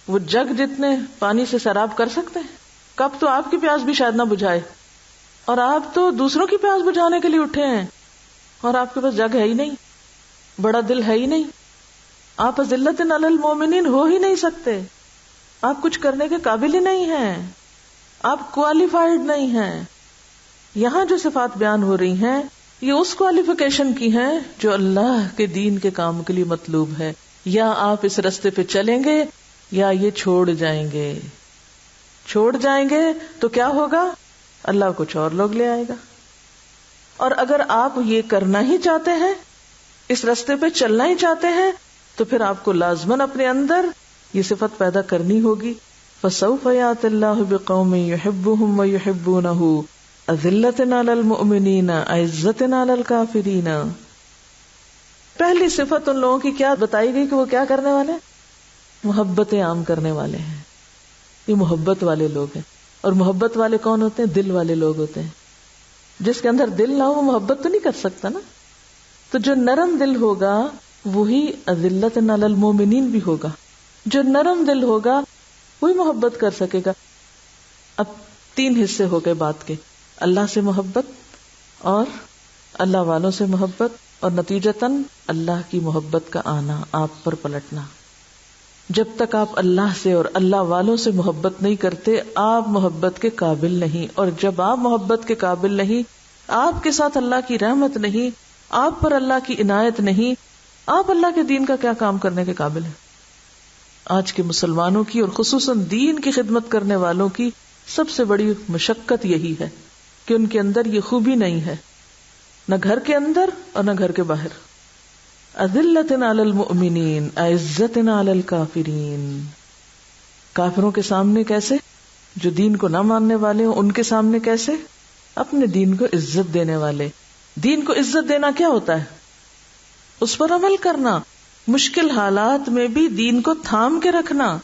وہ جگ جتنے پانی سے سیراب کر سکتے ہیں. کپ تو آپ کی پیاس بھی شاید نہ بجھائے, اور آپ تو دوسروں کی پیاس بجھانے کے لیے اٹھے ہیں, اور آپ کے پاس جگ ہے ہی نہیں, بڑا دل ہے ہی نہیں. آپ ذلت علی المومنین ہو ہی نہیں سکتے, آپ کچھ کرنے کے قابل ہی نہیں ہیں, آپ کوالیفائڈ نہیں ہیں. یہاں جو صفات بیان ہو رہی ہیں یہ اس کوالیفیکیشن کی ہیں جو اللہ کے دین کے کام کے لیے مطلوب ہے. یا آپ اس راستے پہ چلیں گے یا یہ چھوڑ جائیں گے. چھوڑ جائیں گے تو کیا ہوگا؟ اللہ کچھ اور لوگ لے آئے گا. اور اگر آپ یہ کرنا ہی چاہتے ہیں, اس راستے پہ چلنا ہی چاہتے ہیں, تو پھر آپ کو لازماً اپنے اندر یہ صفت پیدا کرنی ہوگی. فَسَوْفَ يَأْتِ اللَّهُ بِقَوْمٍ يُحِبُّهُمْ وَيُحِبُّونَهُ أَذِلَّةٍ عَلَى الْمُؤْمِنِينَ أَعِزَّةٍ عَلَى الْكَافِرِينَ. پہلی صفت ان لوگوں کی کیا بتائی گئی کہ وہ کیا کرنے والے؟ محبتیں عام کرنے والے ہیں. یہ محبت والے لوگ ہیں. اور محبت والے کون ہوتے ہیں؟ دل والے لوگ ہوتے ہیں. جس کے اندر دل نہ ہو وہ محبت تو نہیں کر سکتا نا. تو جو نرم دل ہوگا وہی اذلۃ علی المومنین بھی ہوگا. جو نرم دل ہوگا وہی محبت کر سکے گا. اب 3 حصے ہو گئے بات کے، اللہ سے محبت اور اللہ والوں سے محبت اور نتیجتاً اللہ کی محبت کا آنا، آپ پر پلٹنا. جب تک آپ اللہ سے اور اللہ والوں سے محبت نہیں کرتے آپ محبت کے قابل نہیں، اور جب آپ محبت کے قابل نہیں، آپ کے ساتھ اللہ کی رحمت نہیں، آپ پر اللہ کی عنایت نہیں، آپ اللہ کے دین کا کیا کام کرنے کے قابل ہیں؟ آج کے مسلمانوں کی اور خصوصاً دین کی خدمت کرنے والوں کی سب سے بڑی مشقت یہی ہے کہ ان کے اندر یہ خوبی نہیں ہے، نہ گھر کے اندر اور نہ گھر کے باہر. اذلۃ علی المؤمنین اعزۃ علی الکافرین. کافروں کے سامنے کیسے؟ جو دین کو نہ ماننے والے ہوں ان کے سامنے کیسے؟ اپنے دین کو عزت دینے والے. دین کو عزت دینا کیا ہوتا ہے؟ اس پر عمل کرنا، مشکل حالات میں بھی دین کو تھام کے رکھنا،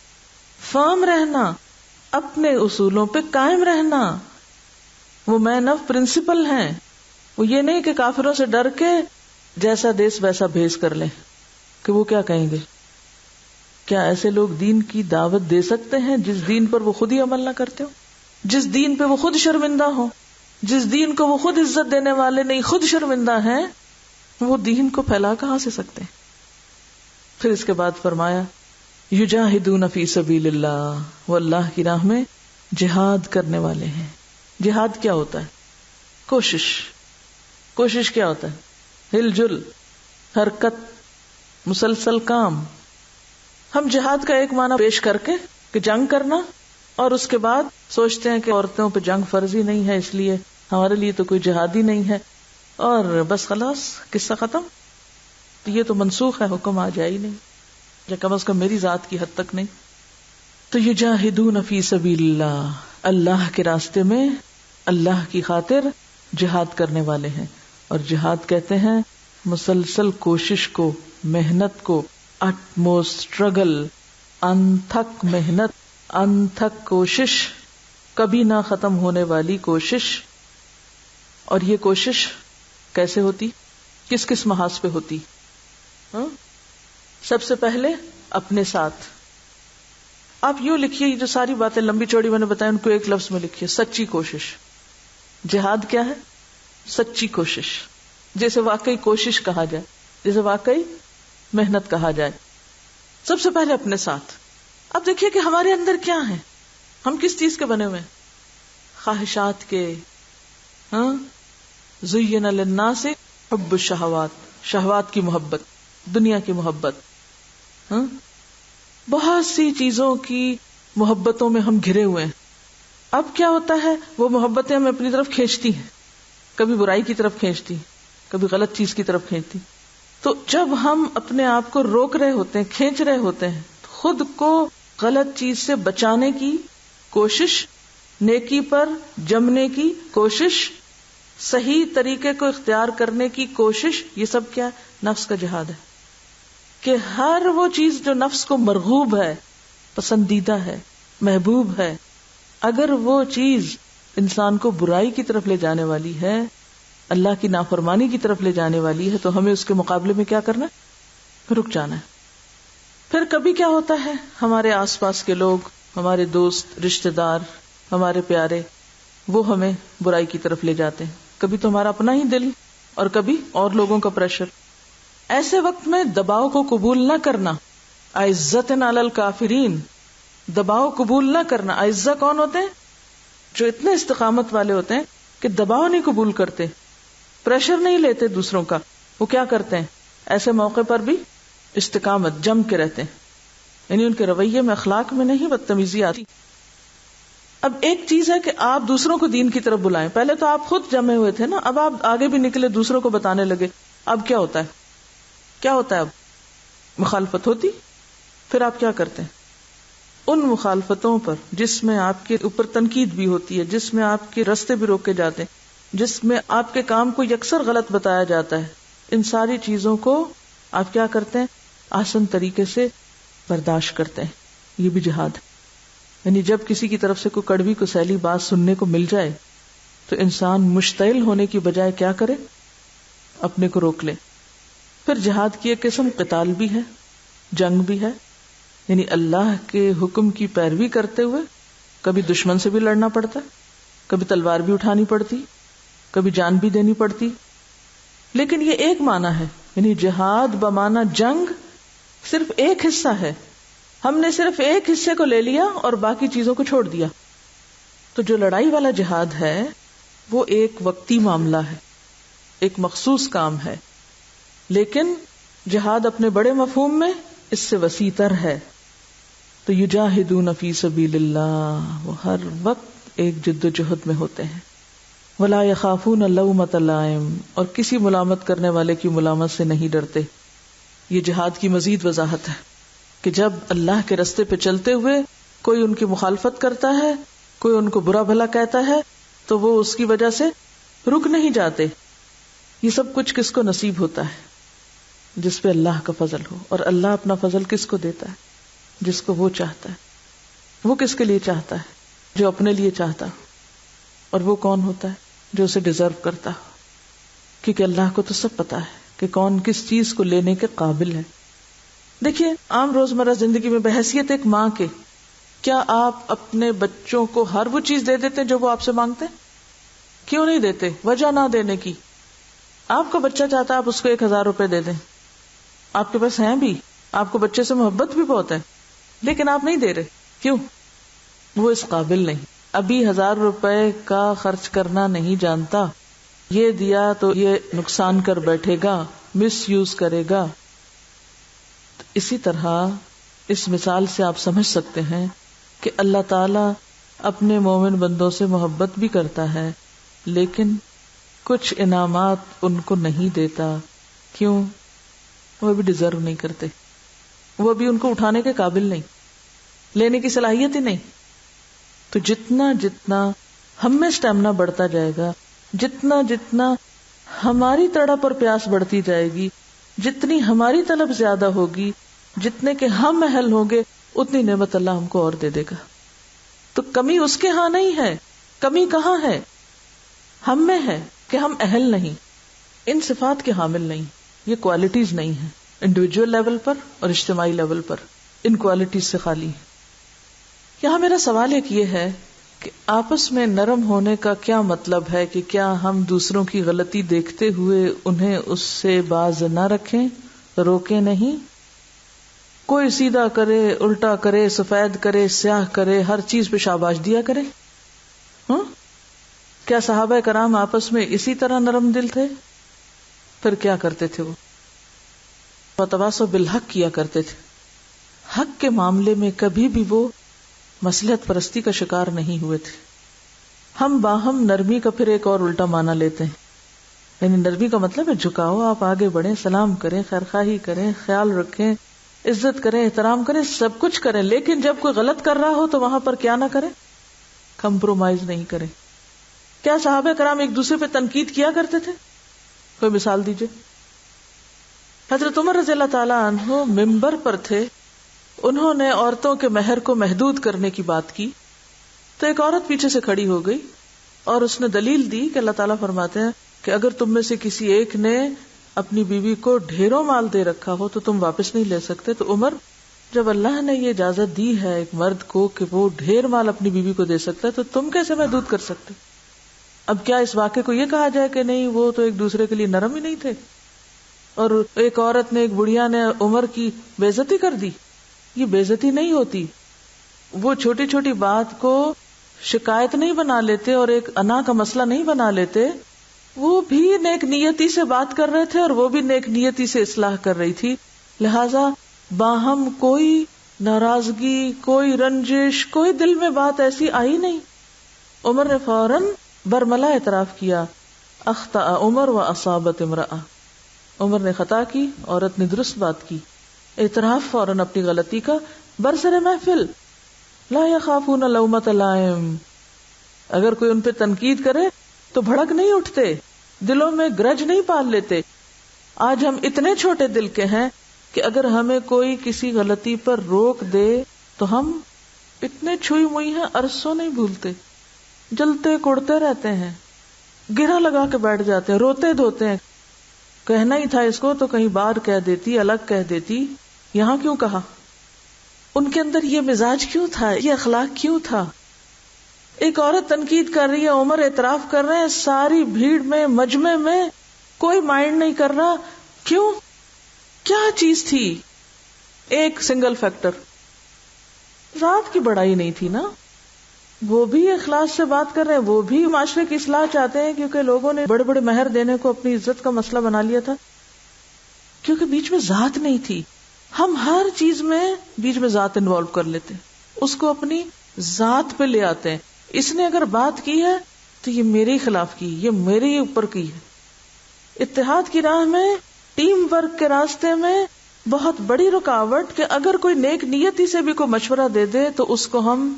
فرم رہنا، اپنے اصولوں پہ قائم رہنا. وہ مین آف پرنسپل ہیں. وہ یہ نہیں کہ کافروں سے ڈر کے جیسا دیس ویسا بھیس کر لیں کہ وہ کیا کہیں گے. کیا ایسے لوگ دین کی دعوت دے سکتے ہیں جس دین پر وہ خود ہی عمل نہ کرتے ہو، جس دین پہ وہ خود شرمندہ ہو، جس دین کو وہ خود عزت دینے والے نہیں خود شرمندہ ہیں؟ وہ دین کو پھیلا کہاں سے سکتے ہیں؟ پھر اس کے بعد فرمایا یجاہدون فی سبیل اللہ، وہ اللہ کی راہ میں جہاد کرنے والے ہیں. جہاد کیا ہوتا ہے؟ کوشش. کوشش کیا ہوتا ہے؟ ہل جل، حرکت، مسلسل کام. ہم جہاد کا ایک معنی پیش کر کے کہ جنگ کرنا، اور اس کے بعد سوچتے ہیں کہ عورتوں پہ جنگ فرضی نہیں ہے اس لیے ہمارے لیے تو کوئی جہاد ہی نہیں ہے، اور بس خلاص قصہ ختم. یہ تو منسوخ ہے، حکم آ جائے ہی نہیں، یا کم از کم میری ذات کی حد تک نہیں. تو یجاہدون فی سبیل اللہ، اللہ کے راستے میں اللہ کی خاطر جہاد کرنے والے ہیں. اور جہاد کہتے ہیں مسلسل کوشش کو، محنت کو، اٹموسٹ اسٹرگل، انتھک محنت، انتھک کوشش، کبھی نہ ختم ہونے والی کوشش. اور یہ کوشش کیسے ہوتی؟ کس کس محاذ پہ ہوتی؟ سب سے پہلے اپنے ساتھ. آپ یوں لکھیے، یہ جو ساری باتیں لمبی چوڑی میں نے بتائی ان کو ایک لفظ میں لکھیے، سچی کوشش. جہاد کیا ہے؟ سچی کوشش، جیسے واقعی کوشش کہا جائے، جیسے واقعی محنت کہا جائے. سب سے پہلے اپنے ساتھ. اب دیکھیے کہ ہمارے اندر کیا ہے، ہم کس چیز کے بنے ہوئے ہیں؟ خواہشات کے. زین للناس حب الشہوات، شہوات کی محبت، دنیا کی محبت، بہت سی چیزوں کی محبتوں میں ہم گھرے ہوئے ہیں. اب کیا ہوتا ہے؟ وہ محبتیں ہمیں اپنی طرف کھینچتی ہیں، کبھی برائی کی طرف کھینچتی، کبھی غلط چیز کی طرف کھینچتی. تو جب ہم اپنے آپ کو روک رہے ہوتے ہیں، کھینچ رہے ہوتے ہیں، خود کو غلط چیز سے بچانے کی کوشش، نیکی پر جمنے کی کوشش، صحیح طریقے کو اختیار کرنے کی کوشش، یہ سب کیا ہے؟ نفس کا جہاد ہے. کہ ہر وہ چیز جو نفس کو مرغوب ہے، پسندیدہ ہے، محبوب ہے، اگر وہ چیز انسان کو برائی کی طرف لے جانے والی ہے، اللہ کی نافرمانی کی طرف لے جانے والی ہے، تو ہمیں اس کے مقابلے میں کیا کرنا ہے؟ رک جانا ہے. پھر کبھی کیا ہوتا ہے، ہمارے آس پاس کے لوگ، ہمارے دوست، رشتہ دار، ہمارے پیارے، وہ ہمیں برائی کی طرف لے جاتے ہیں. کبھی تو ہمارا اپنا ہی دل اور کبھی اور لوگوں کا پریشر. ایسے وقت میں دباؤ کو قبول نہ کرنا. عزت علی الکافرین، دباؤ قبول نہ کرنا. اعزہ کون ہوتے ہیں؟ جو اتنے استقامت والے ہوتے ہیں کہ دباؤ نہیں قبول کرتے، پریشر نہیں لیتے دوسروں کا. وہ کیا کرتے ہیں؟ ایسے موقع پر بھی استقامت جم کے رہتے ہیں، یعنی ان کے رویے میں، اخلاق میں نہیں بدتمیزی آتی. اب ایک چیز ہے کہ آپ دوسروں کو دین کی طرف بلائیں. پہلے تو آپ خود جمے ہوئے تھے نا، اب آپ آگے بھی نکلے، دوسروں کو بتانے لگے. اب کیا ہوتا ہے؟ کیا ہوتا ہے؟ اب مخالفت ہوتی. پھر آپ کیا کرتے ہیں؟ ان مخالفتوں پر جس میں آپ کے اوپر تنقید بھی ہوتی ہے، جس میں آپ کے راستے بھی روکے جاتے ہیں، جس میں آپ کے کام کو یکسر غلط بتایا جاتا ہے، ان ساری چیزوں کو آپ کیا کرتے ہیں؟ آسن طریقے سے برداشت کرتے ہیں. یہ بھی جہاد ہے. یعنی جب کسی کی طرف سے کوئی کڑوی کسیلی بات سننے کو مل جائے تو انسان مشتعل ہونے کی بجائے کیا کرے؟ اپنے کو روک لے. پھر جہاد کی ایک قسم قتال بھی ہے، جنگ بھی ہے، یعنی اللہ کے حکم کی پیروی کرتے ہوئے کبھی دشمن سے بھی لڑنا پڑتا، کبھی تلوار بھی اٹھانی پڑتی، کبھی جان بھی دینی پڑتی. لیکن یہ ایک معنی ہے، یعنی جہاد بمعنی جنگ صرف ایک حصہ ہے. ہم نے صرف ایک حصے کو لے لیا اور باقی چیزوں کو چھوڑ دیا. تو جو لڑائی والا جہاد ہے وہ ایک وقتی معاملہ ہے، ایک مخصوص کام ہے. لیکن جہاد اپنے بڑے مفہوم میں اس سے وسیع تر ہے. تو یجاہدون فی سبیل اللہ، وہ ہر وقت ایک جد و جہد میں ہوتے ہیں. ولا یخافون لومۃ لائم، اور کسی ملامت کرنے والے کی ملامت سے نہیں ڈرتے. یہ جہاد کی مزید وضاحت ہے کہ جب اللہ کے رستے پہ چلتے ہوئے کوئی ان کی مخالفت کرتا ہے، کوئی ان کو برا بھلا کہتا ہے، تو وہ اس کی وجہ سے رک نہیں جاتے. یہ سب کچھ کس کو نصیب ہوتا ہے؟ جس پہ اللہ کا فضل ہو. اور اللہ اپنا فضل کس کو دیتا ہے؟ جس کو وہ چاہتا ہے. وہ کس کے لیے چاہتا ہے؟ جو اپنے لیے چاہتا. اور وہ کون ہوتا ہے؟ جو اسے ڈیزرو کرتا ہو. کیونکہ اللہ کو تو سب پتا ہے کہ کون کس چیز کو لینے کے قابل ہے. دیکھیے، عام روزمرہ زندگی میں بحیثیت ایک ماں کے، کیا آپ اپنے بچوں کو ہر وہ چیز دے دیتے ہیں جو وہ آپ سے مانگتے ہیں؟ کیوں نہیں دیتے؟ وجہ نہ دینے کی. آپ کا بچہ چاہتا ہے آپ اس کو 1000 روپے دے دیں، آپ کے پاس ہیں بھی، آپ کو بچے سے محبت بھی بہت ہے، لیکن آپ نہیں دے رہے. کیوں؟ وہ اس قابل نہیں. ابھی 1000 روپے کا خرچ کرنا نہیں جانتا. یہ دیا تو یہ نقصان کر بیٹھے گا، مس یوز کرے گا. اسی طرح اس مثال سے آپ سمجھ سکتے ہیں کہ اللہ تعالی اپنے مومن بندوں سے محبت بھی کرتا ہے، لیکن کچھ انعامات ان کو نہیں دیتا. کیوں؟ وہ بھی ڈیزرو نہیں کرتے، وہ بھی ان کو اٹھانے کے قابل نہیں، لینے کی صلاحیت ہی نہیں. تو جتنا جتنا ہم میں سٹیمنا بڑھتا جائے گا، جتنا جتنا ہماری تڑپ اور پیاس بڑھتی جائے گی، جتنی ہماری طلب زیادہ ہوگی، جتنے کہ ہم اہل ہوں گے، اتنی نعمت اللہ ہم کو اور دے دے گا. تو کمی اس کے ہاں نہیں ہے. کمی کہاں ہے؟ ہم میں ہے کہ ہم اہل نہیں، ان صفات کے حامل نہیں. یہ کوالٹیز نہیں ہیں انڈیویجول لیول پر اور اجتماعی لیول پر، ان کوالٹیز سے خالی ہے. یہاں میرا سوال ایک یہ ہے کہ آپس میں نرم ہونے کا کیا مطلب ہے؟ کہ کیا ہم دوسروں کی غلطی دیکھتے ہوئے انہیں اس سے باز نہ رکھیں، روکیں نہیں؟ کوئی سیدھا کرے، الٹا کرے، سفید کرے، سیاہ کرے، ہر چیز پہ شاباش دیا کرے. کیا صحابہ کرام آپس میں اسی طرح نرم دل تھے؟ پھر کیا کرتے تھے؟ وہ وتواصوا بالحق کیا کرتے تھے. حق کے معاملے میں کبھی بھی وہ مصلحت پرستی کا شکار نہیں ہوئے تھے. ہم باہم نرمی کا پھر ایک اور الٹا معنی لیتے ہیں. یعنی نرمی کا مطلب ہے جھکاؤ، آپ آگے بڑھیں، سلام کریں، خیرخواہی کریں، خیال رکھیں، عزت کریں، احترام کریں، سب کچھ کریں. لیکن جب کوئی غلط کر رہا ہو تو وہاں پر کیا نہ کریں؟ کمپرومائز نہیں کریں. کیا صحابہ کرام ایک دوسرے پہ تنقید کیا کرتے تھے؟ کوئی مثال دیجئے. حضرت عمر رضی اللہ تعالی عنہ منبر پر تھے، انہوں نے عورتوں کے مہر کو محدود کرنے کی بات کی تو ایک عورت پیچھے سے کھڑی ہو گئی اور اس نے دلیل دی کہ اللہ تعالیٰ فرماتے ہیں کہ اگر تم میں سے کسی ایک نے اپنی بیوی کو ڈھیروں مال دے رکھا ہو تو تم واپس نہیں لے سکتے. تو عمر، جب اللہ نے یہ اجازت دی ہے ایک مرد کو کہ وہ ڈھیر مال اپنی بیوی کو دے سکتا ہے تو تم کیسے محدود کر سکتے؟ اب کیا اس واقعے کو یہ کہا جائے کہ نہیں وہ تو ایک دوسرے کے لیے نرم ہی نہیں تھے اور ایک عورت نے، ایک بڑھیا نے عمر کی بے عزتی کر دی؟ یہ بے عزتی نہیں ہوتی. وہ چھوٹی چھوٹی بات کو شکایت نہیں بنا لیتے اور ایک انا کا مسئلہ نہیں بنا لیتے. وہ بھی نیک نیتی سے بات کر رہے تھے اور وہ بھی نیک نیتی سے اصلاح کر رہی تھی. لہذا باہم کوئی ناراضگی، کوئی رنجش، کوئی دل میں بات ایسی آئی نہیں. عمر نے فوراً برملا اعتراف کیا، اخطأ عمر و اصابت امرأة. عمر نے خطا کی، عورت نے درست بات کی. اعتراف فوراً اپنی غلطی کا برسر محفل. لا یخافون لومۃ لائم. اگر کوئی ان پہ تنقید کرے تو بھڑک نہیں اٹھتے، دلوں میں گرج نہیں پال لیتے. آج ہم اتنے چھوٹے دل کے ہیں کہ اگر ہمیں کوئی کسی غلطی پر روک دے تو ہم اتنے چھوئی موئی ہیں، عرصوں نہیں بھولتے، جلتے کوڑتے رہتے ہیں، گرہ لگا کے بیٹھ جاتے ہیں، روتے دھوتے ہیں. کہنا ہی تھا اس کو تو کہیں باہر کہہ دیتی، الگ کہہ دیتی، یہاں کیوں کہا؟ ان کے اندر یہ مزاج کیوں تھا، یہ اخلاق کیوں تھا؟ ایک عورت تنقید کر رہی ہے، عمر اعتراف کر رہے ہیں، ساری بھیڑ میں، مجمع میں کوئی مائنڈ نہیں کر رہا. کیوں؟ کیا چیز تھی؟ ایک سنگل فیکٹر، ذات کی بڑائی نہیں تھی نا. وہ بھی اخلاص سے بات کر رہے ہیں، وہ بھی معاشرے کی اصلاح چاہتے ہیں، کیونکہ لوگوں نے بڑے بڑے مہر دینے کو اپنی عزت کا مسئلہ بنا لیا تھا، کیونکہ بیچ میں ذات نہیں تھی. ہم ہر چیز میں بیچ میں ذات انوالو کر لیتے ہیں، اس کو اپنی ذات پہ لے آتے ہیں. اس نے اگر بات کی ہے تو یہ میرے خلاف کی، یہ میرے ہی اوپر کی ہے. اتحاد کی راہ میں، ٹیم ورک کے راستے میں بہت بڑی رکاوٹ کہ اگر کوئی نیک نیتی سے بھی کوئی مشورہ دے دے تو اس کو ہم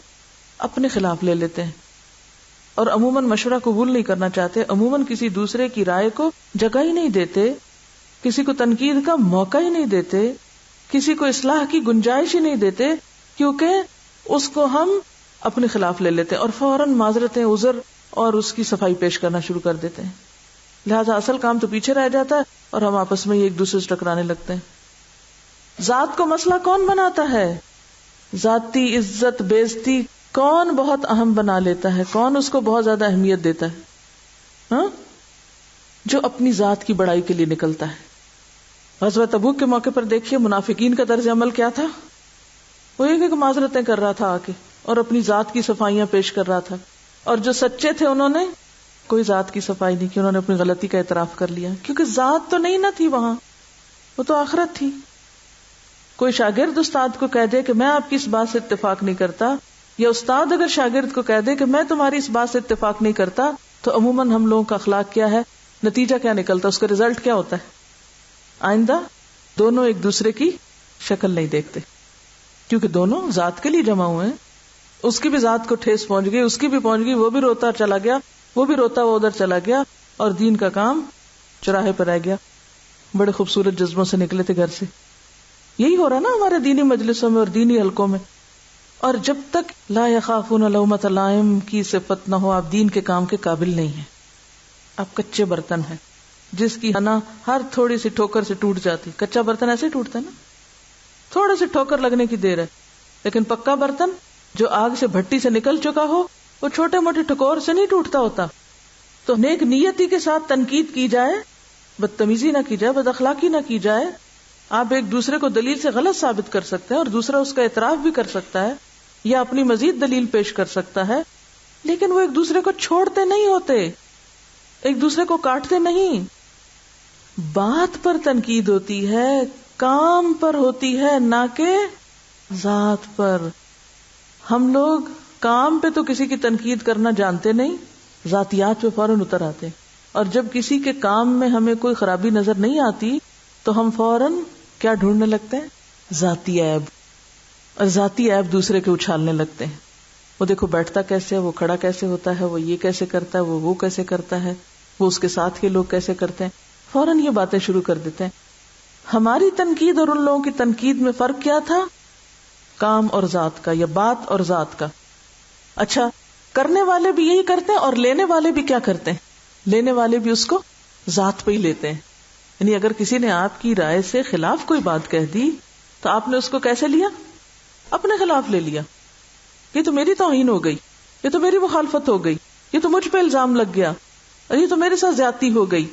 اپنے خلاف لے لیتے ہیں، اور عموماً مشورہ قبول نہیں کرنا چاہتے، عموماً کسی دوسرے کی رائے کو جگہ ہی نہیں دیتے، کسی کو تنقید کا موقع ہی نہیں دیتے، کسی کو اصلاح کی گنجائش ہی نہیں دیتے، کیونکہ اس کو ہم اپنے خلاف لے لیتے ہیں اور فوراً معذرتیں، عذر اور اس کی صفائی پیش کرنا شروع کر دیتے ہیں. لہذا اصل کام تو پیچھے رہ جاتا ہے اور ہم آپس میں ایک دوسرے سے ٹکرانے لگتے ہیں. ذات کو مسئلہ کون بناتا ہے؟ ذاتی عزت بےزتی کون بہت اہم بنا لیتا ہے؟ کون اس کو بہت زیادہ اہمیت دیتا ہے؟ ہاں، جو اپنی ذات کی بڑائی کے لیے نکلتا ہے. غزوہ تبوک کے موقع پر دیکھیے منافقین کا طرز عمل کیا تھا. وہ ایک معذرتیں کر رہا تھا آ کے اور اپنی ذات کی صفائیاں پیش کر رہا تھا، اور جو سچے تھے انہوں نے کوئی ذات کی صفائی نہیں کی، انہوں نے اپنی غلطی کا اعتراف کر لیا، کیونکہ ذات تو نہیں نہ تھی وہاں، وہ تو آخرت تھی. کوئی شاگرد استاد کو کہہ دے کہ میں آپ کی اس بات سے اتفاق نہیں کرتا، یا استاد اگر شاگرد کو کہہ دے کہ میں تمہاری اس بات سے اتفاق نہیں کرتا، تو عموماً ہم لوگوں کا اخلاق کیا ہے، نتیجہ کیا نکلتا، اس کا رزلٹ کیا ہوتا ہے؟ آئندہ دونوں ایک دوسرے کی شکل نہیں دیکھتے، کیونکہ دونوں ذات کے لیے جمع ہوئے ہیں. اس کی بھی ذات کو ٹھیس پہنچ گئی، اس کی بھی پہنچ گئی، وہ بھی روتا چلا گیا، وہ بھی روتا وہ ادھر چلا گیا، اور دین کا کام چراہے پر رہ گیا. بڑے خوبصورت جذبوں سے نکلے تھے گھر سے. یہی ہو رہا نا ہمارے دینی مجلسوں میں اور دینی حلقوں میں. اور جب تک لا یخافون لومۃ لائم کی صفت نہ ہو، آپ دین کے کام کے قابل نہیں ہیں. آپ کچے برتن ہیں جس کی ہنا ہر تھوڑی سی ٹھوکر سے ٹوٹ جاتی. کچا برتن ایسے ہی ٹوٹتا ہے نا، تھوڑے سے ٹھوکر لگنے کی دیر ہے، لیکن پکا برتن جو آگ سے بھٹی سے نکل چکا ہو وہ چھوٹے موٹے ٹھکور سے نہیں ٹوٹتا ہوتا. تو نیک نیتی کے ساتھ تنقید کی جائے، بدتمیزی نہ کی جائے، بد اخلاقی نہ کی جائے. آپ ایک دوسرے کو دلیل سے غلط ثابت کر سکتے ہیں اور دوسرا اس کا اعتراف بھی کر سکتا ہے یا اپنی مزید دلیل پیش کر سکتا ہے، لیکن وہ ایک دوسرے کو چھوڑتے نہیں ہوتے، ایک دوسرے کو کاٹتے نہیں. بات پر تنقید ہوتی ہے، کام پر ہوتی ہے، نہ کہ ذات پر. ہم لوگ کام پہ تو کسی کی تنقید کرنا جانتے نہیں، ذاتیات پہ فوراً اتر آتے، اور جب کسی کے کام میں ہمیں کوئی خرابی نظر نہیں آتی تو ہم فوراً کیا ڈھونڈنے لگتے ہیں؟ ذاتی عیب. اور ذاتی عیب دوسرے کے اچھالنے لگتے ہیں. وہ دیکھو بیٹھتا کیسے ہے، وہ کھڑا کیسے ہوتا ہے، وہ یہ کیسے کرتا ہے، وہ کیسے کرتا ہے، وہ اس کے ساتھ کے لوگ کیسے کرتے ہیں. فوراً یہ باتیں شروع کر دیتے ہیں. ہماری تنقید اور ان لوگوں کی تنقید میں فرق کیا تھا؟ کام اور ذات کا، یا بات اور ذات کا. اچھا، کرنے والے بھی یہی کرتے ہیں اور لینے والے بھی کیا کرتے ہیں؟ لینے والے بھی اس کو ذات پہ ہی لیتے ہیں. یعنی اگر کسی نے آپ کی رائے سے خلاف کوئی بات کہہ دی تو آپ نے اس کو کیسے لیا؟ اپنے خلاف لے لیا. یہ تو میری توہین ہو گئی، یہ تو میری مخالفت ہو گئی، یہ تو مجھ پہ الزام لگ گیا، اور یہ تو میرے ساتھ زیادتی ہو گئی.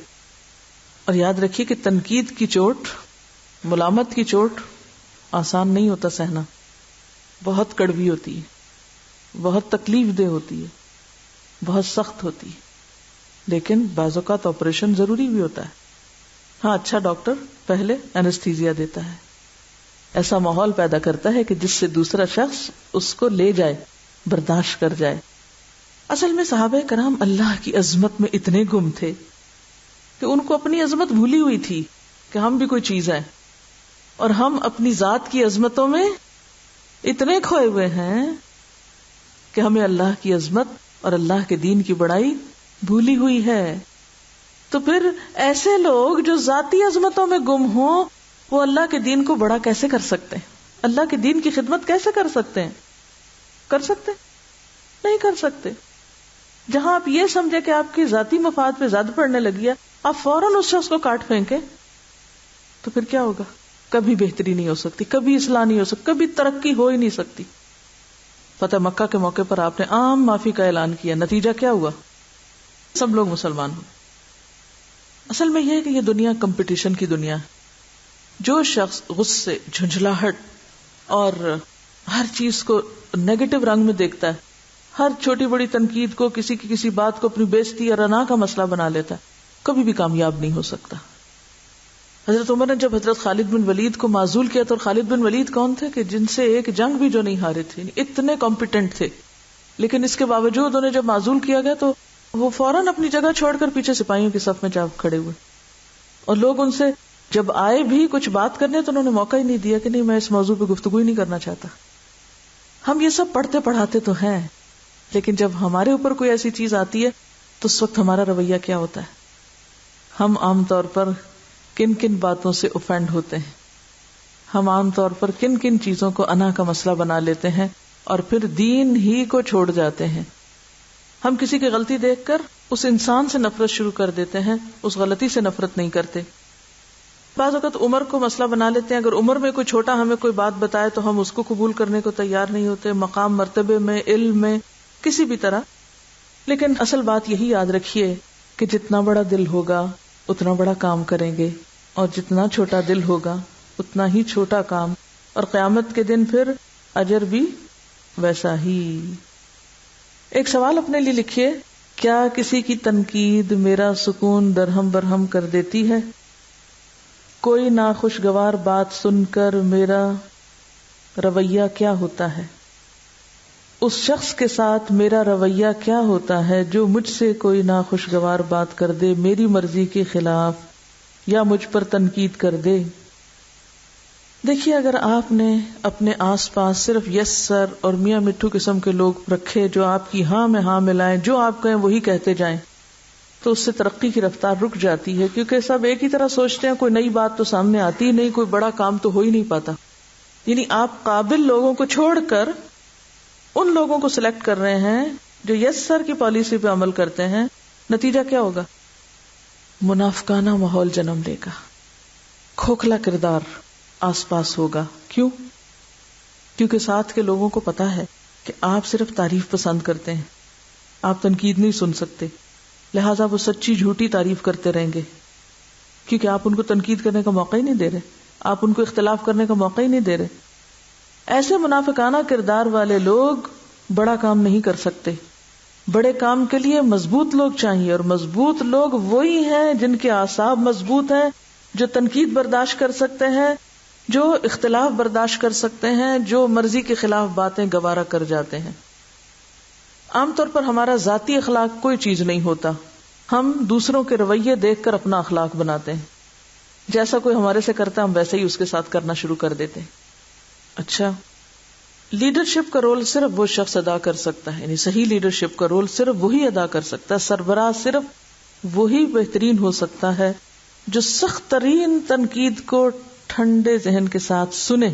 اور یاد رکھیے کہ تنقید کی چوٹ، ملامت کی چوٹ آسان نہیں ہوتا سہنا، بہت کڑوی ہوتی ہے، بہت تکلیف دہ ہوتی ہے، بہت سخت ہوتی ہے. لیکن بعض اوقات آپریشن ضروری بھی ہوتا ہے. ہاں، اچھا ڈاکٹر پہلے اینستھیزیا دیتا ہے، ایسا ماحول پیدا کرتا ہے کہ جس سے دوسرا شخص اس کو لے جائے، برداشت کر جائے. اصل میں صحابہ کرام اللہ کی عظمت میں اتنے گم تھے کہ ان کو اپنی عظمت بھولی ہوئی تھی کہ ہم بھی کوئی چیز ہیں، اور ہم اپنی ذات کی عظمتوں میں اتنے کھوئے ہوئے ہیں کہ ہمیں اللہ کی عظمت اور اللہ کے دین کی بڑائی بھولی ہوئی ہے. تو پھر ایسے لوگ جو ذاتی عظمتوں میں گم ہوں، وہ اللہ کے دین کو بڑا کیسے کر سکتے ہیں؟ اللہ کے دین کی خدمت کیسے کر سکتے ہیں؟ کر سکتے نہیں کر سکتے. جہاں آپ یہ سمجھے کہ آپ کی ذاتی مفاد پہ زد پڑنے لگی ہے، آپ فوراً اس شخص کو کاٹ پھینکیں تو پھر کیا ہوگا؟ کبھی بہتری نہیں ہو سکتی، کبھی اصلاح نہیں ہو سکتی، کبھی ترقی ہو ہی نہیں سکتی. فتح مکہ کے موقع پر آپ نے عام معافی کا اعلان کیا، نتیجہ کیا ہوا؟ سب لوگ مسلمان ہوئے. اصل میں یہ ہے کہ یہ دنیا کمپٹیشن کی دنیا ہے. جو شخص غصے، جھنجھلاہٹ اور ہر چیز کو نیگیٹو رنگ میں دیکھتا ہے، ہر چھوٹی بڑی تنقید کو، کسی کی کسی بات کو اپنی بےزتی اور رنا کا مسئلہ بنا لیتا ہے، کبھی بھی کامیاب نہیں ہو سکتا. حضرت عمر نے جب حضرت خالد بن ولید کو معزول کیا تو خالد بن ولید کون تھے کہ جن سے ایک جنگ بھی جو نہیں ہارے تھے، اتنے کمپیٹنٹ تھے، لیکن اس کے باوجود انہیں جب معزول کیا گیا تو وہ فوراً اپنی جگہ چھوڑ کر پیچھے سپاہیوں کی صف میں جا کھڑے ہوئے. اور لوگ ان سے جب آئے بھی کچھ بات کرنے تو انہوں نے موقع ہی نہیں دیا کہ نہیں، میں اس موضوع پہ گفتگو ہی نہیں کرنا چاہتا. ہم یہ سب پڑھتے پڑھاتے تو ہیں، لیکن جب ہمارے اوپر کوئی ایسی چیز آتی ہے تو اس وقت ہمارا رویہ کیا ہوتا ہے؟ ہم عام طور پر کن کن باتوں سے اوفینڈ ہوتے ہیں، ہم عام طور پر کن کن چیزوں کو انا کا مسئلہ بنا لیتے ہیں اور پھر دین ہی کو چھوڑ جاتے ہیں. ہم کسی کی غلطی دیکھ کر اس انسان سے نفرت شروع کر دیتے ہیں، اس غلطی سے نفرت نہیں کرتے. بعض اوقات عمر کو مسئلہ بنا لیتے ہیں. اگر عمر میں کوئی چھوٹا ہمیں کوئی بات بتائے تو ہم اس کو قبول کرنے کو تیار نہیں ہوتے، مقام مرتبے میں، علم میں، کسی بھی طرح. لیکن اصل بات یہی یاد رکھیے کہ جتنا بڑا دل ہوگا اتنا بڑا کام کریں گے، اور جتنا چھوٹا دل ہوگا اتنا ہی چھوٹا کام، اور قیامت کے دن پھر اجر بھی ویسا ہی. ایک سوال اپنے لیے لکھیے، کیا کسی کی تنقید میرا سکون درہم برہم کر دیتی ہے؟ کوئی ناخوشگوار بات سن کر میرا رویہ کیا ہوتا ہے؟ اس شخص کے ساتھ میرا رویہ کیا ہوتا ہے جو مجھ سے کوئی ناخوشگوار بات کر دے میری مرضی کے خلاف یا مجھ پر تنقید کر دے؟ دیکھیے، اگر آپ نے اپنے آس پاس صرف یس سر اور میاں مٹھو قسم کے لوگ رکھے جو آپ کی ہاں میں ہاں ملائیں، جو آپ کہیں وہی کہتے جائیں، تو اس سے ترقی کی رفتار رک جاتی ہے، کیونکہ سب ایک ہی طرح سوچتے ہیں، کوئی نئی بات تو سامنے آتی ہی نہیں، کوئی بڑا کام تو ہو ہی نہیں پاتا. یعنی آپ قابل لوگوں کو چھوڑ کر ان لوگوں کو سلیکٹ کر رہے ہیں جو یس سر کی پالیسی پہ عمل کرتے ہیں. نتیجہ کیا ہوگا؟ منافقانہ ماحول جنم لے گا، کھوکھلا کردار آس پاس ہوگا. کیوں؟ کیونکہ ساتھ کے لوگوں کو پتا ہے کہ آپ صرف تعریف پسند کرتے ہیں، آپ تنقید نہیں سن سکتے، لہٰذا وہ سچی جھوٹی تعریف کرتے رہیں گے، کیونکہ آپ ان کو تنقید کرنے کا موقع ہی نہیں دے رہے، آپ ان کو اختلاف کرنے کا موقع ہی نہیں دے رہے. ایسے منافقانہ کردار والے لوگ بڑا کام نہیں کر سکتے. بڑے کام کے لیے مضبوط لوگ چاہیے، اور مضبوط لوگ وہی ہیں جن کے اعصاب مضبوط ہیں، جو تنقید برداشت کر سکتے ہیں، جو اختلاف برداشت کر سکتے ہیں، جو مرضی کے خلاف باتیں گوارا کر جاتے ہیں. عام طور پر ہمارا ذاتی اخلاق کوئی چیز نہیں ہوتا، ہم دوسروں کے رویے دیکھ کر اپنا اخلاق بناتے ہیں. جیسا کوئی ہمارے سے کرتا ہے ہم ویسے ہی اس کے ساتھ کرنا شروع کر دیتے ہیں. اچھا، لیڈرشپ کا رول صرف وہ شخص ادا کر سکتا ہے، یعنی صحیح لیڈرشپ کا رول صرف وہی ادا کر سکتا ہے، سربراہ صرف وہی بہترین ہو سکتا ہے جو سخت ترین تنقید کو ٹھنڈے ذہن کے ساتھ سنے،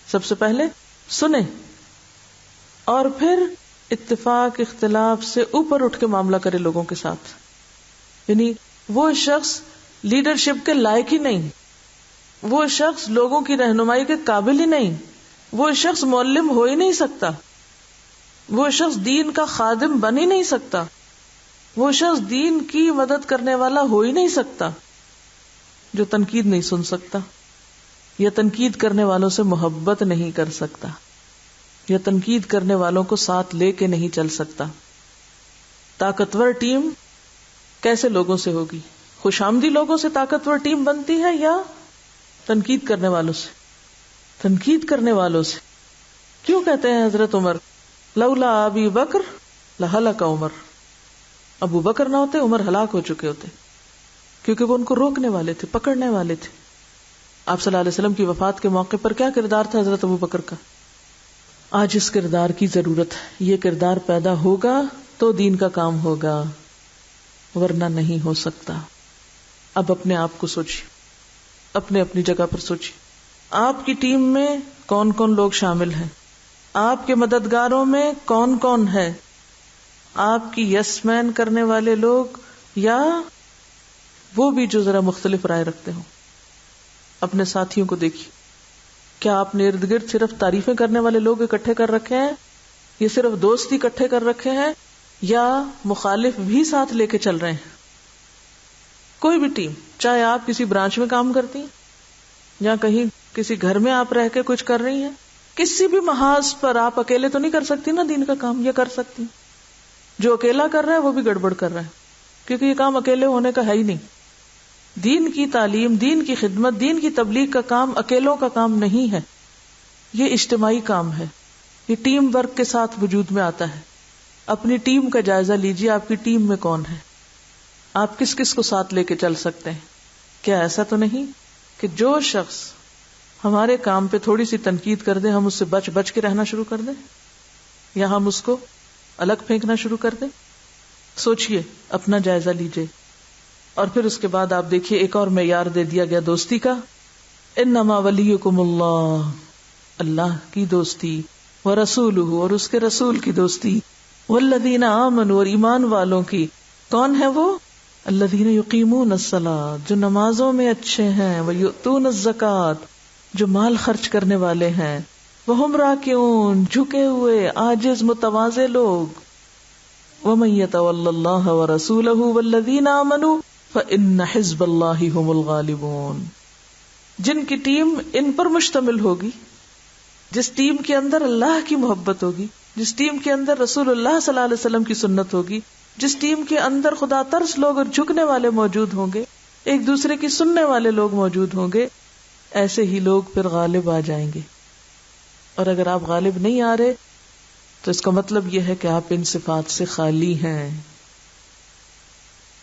سب سے پہلے سنے، اور پھر اتفاق اختلاف سے اوپر اٹھ کے معاملہ کرے لوگوں کے ساتھ. یعنی وہ شخص لیڈرشپ کے لائق ہی نہیں، وہ شخص لوگوں کی رہنمائی کے قابل ہی نہیں، وہ شخص معلم ہو ہی نہیں سکتا، وہ شخص دین کا خادم بن ہی نہیں سکتا، وہ شخص دین کی مدد کرنے والا ہو ہی نہیں سکتا جو تنقید نہیں سن سکتا، یا تنقید کرنے والوں سے محبت نہیں کر سکتا، یا تنقید کرنے والوں کو ساتھ لے کے نہیں چل سکتا. طاقتور ٹیم کیسے لوگوں سے ہوگی؟ خوش آمدی لوگوں سے طاقتور ٹیم بنتی ہے یا تنقید کرنے والوں سے؟ تنقید کرنے والوں سے. کیوں کہتے ہیں حضرت عمر لولا ابی بکر لہلک عمر؟ ابو بکر نہ ہوتے عمر ہلاک ہو چکے ہوتے، کیونکہ وہ ان کو روکنے والے تھے، پکڑنے والے تھے. آپ صلی اللہ علیہ وسلم کی وفات کے موقع پر کیا کردار تھا حضرت ابو بکر کا؟ آج اس کردار کی ضرورت ہے. یہ کردار پیدا ہوگا تو دین کا کام ہوگا، ورنہ نہیں ہو سکتا. اب اپنے آپ کو سوچیے، اپنے اپنی جگہ پر سوچیے، آپ کی ٹیم میں کون کون لوگ شامل ہیں؟ آپ کے مددگاروں میں کون کون ہے؟ آپ کی یس مین کرنے والے لوگ یا وہ بھی جو ذرا مختلف رائے رکھتے ہوں. اپنے ساتھیوں کو دیکھیے, کیا آپ نے ارد گرد صرف تعریفیں کرنے والے لوگ اکٹھے کر رکھے ہیں, یا صرف دوست اکٹھے کر رکھے ہیں, یا مخالف بھی ساتھ لے کے چل رہے ہیں؟ کوئی بھی ٹیم, چاہے آپ کسی برانچ میں کام کرتی ہیں یا کہیں کسی گھر میں آپ رہ کے کچھ کر رہی ہیں, کسی بھی محاذ پر آپ اکیلے تو نہیں کر سکتی نا دین کا کام, یا کر سکتی؟ جو اکیلا کر رہا ہے وہ بھی گڑبڑ کر رہا ہے, کیونکہ یہ کام اکیلے ہونے کا ہے ہی نہیں. دین کی تعلیم, دین کی خدمت, دین کی تبلیغ کا کام اکیلوں کا کام نہیں ہے, یہ اجتماعی کام ہے, یہ ٹیم ورک کے ساتھ وجود میں آتا ہے. اپنی ٹیم کا جائزہ لیجیے, آپ کی ٹیم میں کون ہے, آپ کس کس کو ساتھ لے کے چل سکتے ہیں. کیا ایسا تو نہیں کہ جو شخص ہمارے کام پہ تھوڑی سی تنقید کر دے ہم اس سے بچ بچ کے رہنا شروع کر دیں, یا ہم اس کو الگ پھینکنا شروع کر دیں؟ سوچئے, اپنا جائزہ لیجئے. اور پھر اس کے بعد آپ دیکھیے ایک اور معیار دے دیا گیا دوستی کا, انما ولیکم اللہ, اللہ کی دوستی, ورسولہ, اور اس کے رسول کی دوستی, والذین آمنوا, اور ایمان والوں کی. کون ہے وہ؟ الذین یقیمون الصلاۃ, جو نمازوں میں اچھے ہیں, ویؤتون الزکوٰۃ, جو مال خرچ کرنے والے ہیں, وہم راکعون, جھکے ہوئے عاجز متواضع لوگ, ومن یتول اللہ ورسولہ والذین آمنوا فإن حزب اللہ هم الغالبون. جن کی ٹیم ان پر مشتمل ہوگی, جس ٹیم کے اندر اللہ کی محبت ہوگی, جس ٹیم کے اندر رسول اللہ صلی اللہ علیہ وسلم کی سنت ہوگی, جس ٹیم کے اندر خدا ترس لوگ اور جھکنے والے موجود ہوں گے, ایک دوسرے کی سننے والے لوگ موجود ہوں گے, ایسے ہی لوگ پھر غالب آ جائیں گے. اور اگر آپ غالب نہیں آ رہے تو اس کا مطلب یہ ہے کہ آپ ان صفات سے خالی ہیں.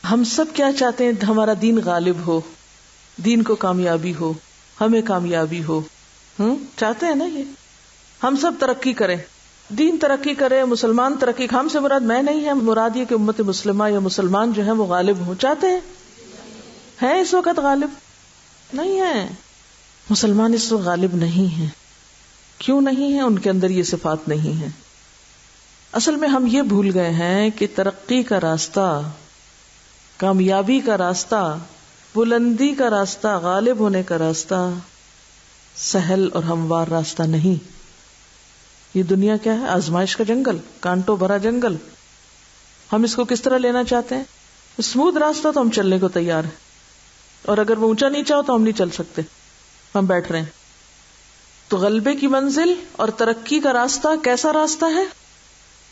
ہم سب کیا چاہتے ہیں؟ ہمارا دین غالب ہو, دین کو کامیابی ہو, ہمیں کامیابی ہو, چاہتے ہیں نا یہ. ہم سب ترقی کریں, دین ترقی کرے, مسلمان ترقی. ہم سے مراد میں نہیں ہے, مراد یہ کہ امت مسلمہ یا مسلمان جو ہیں وہ غالب ہوں. چاہتے ہیں اس وقت غالب نہیں ہیں. مسلمان اس وقت غالب نہیں ہیں. کیوں نہیں ہیں؟ ان کے اندر یہ صفات نہیں ہیں. اصل میں ہم یہ بھول گئے ہیں کہ ترقی کا راستہ, کامیابی کا راستہ, بلندی کا راستہ, غالب ہونے کا راستہ سہل اور ہموار راستہ نہیں. یہ دنیا کیا ہے؟ آزمائش کا جنگل, کانٹوں بھرا جنگل. ہم اس کو کس طرح لینا چاہتے ہیں؟ اسموتھ راستہ تو ہم چلنے کو تیار ہیں, اور اگر وہ اونچا نیچا ہو تو ہم نہیں چل سکتے, ہم بیٹھ رہے ہیں. تو غلبے کی منزل اور ترقی کا راستہ کیسا راستہ ہے؟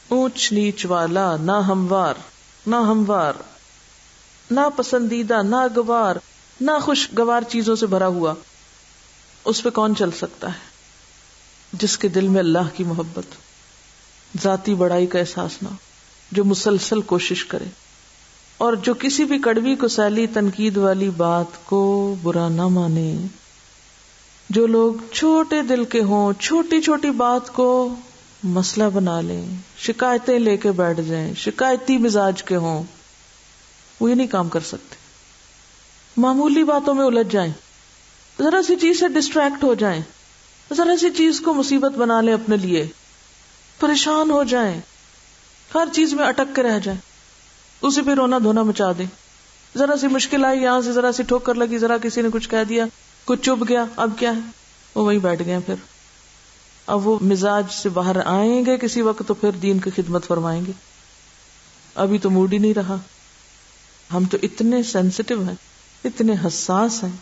اونچ نیچ والا, نہ ہموار, نہ پسندیدہ, نہ گوار, نہ خوشگوار چیزوں سے بھرا ہوا. اس پہ کون چل سکتا ہے؟ جس کے دل میں اللہ کی محبت, ذاتی بڑائی کا احساس نہ ہو, جو مسلسل کوشش کرے, اور جو کسی بھی کڑوی کو سیلی تنقید والی بات کو برا نہ مانے. جو لوگ چھوٹے دل کے ہوں, چھوٹی چھوٹی بات کو مسئلہ بنا لیں, شکایتیں لے کے بیٹھ جائیں, شکایتی مزاج کے ہوں, وہ یہ نہیں کام کر سکتے. معمولی باتوں میں الجھ جائیں, ذرا سی چیز سے ڈسٹریکٹ ہو جائیں, ذرا سی چیز کو مصیبت بنا لیں اپنے لیے, پریشان ہو جائیں, ہر چیز میں اٹک کے رہ جائیں, اسی پہ رونا دھونا مچا دیں. ذرا سی مشکل آئی, یہاں سے ذرا سی ٹھوکر لگی, ذرا کسی نے کچھ کہہ دیا, کچھ چپ گیا, اب کیا ہے, وہ وہیں بیٹھ گئے. پھر اب وہ مزاج سے باہر آئیں گے کسی وقت تو پھر دین کی خدمت فرمائیں گے. ابھی تو موڈ ہی نہیں رہا. ہم تو اتنے سینسٹیو ہیں, اتنے حساس ہیں,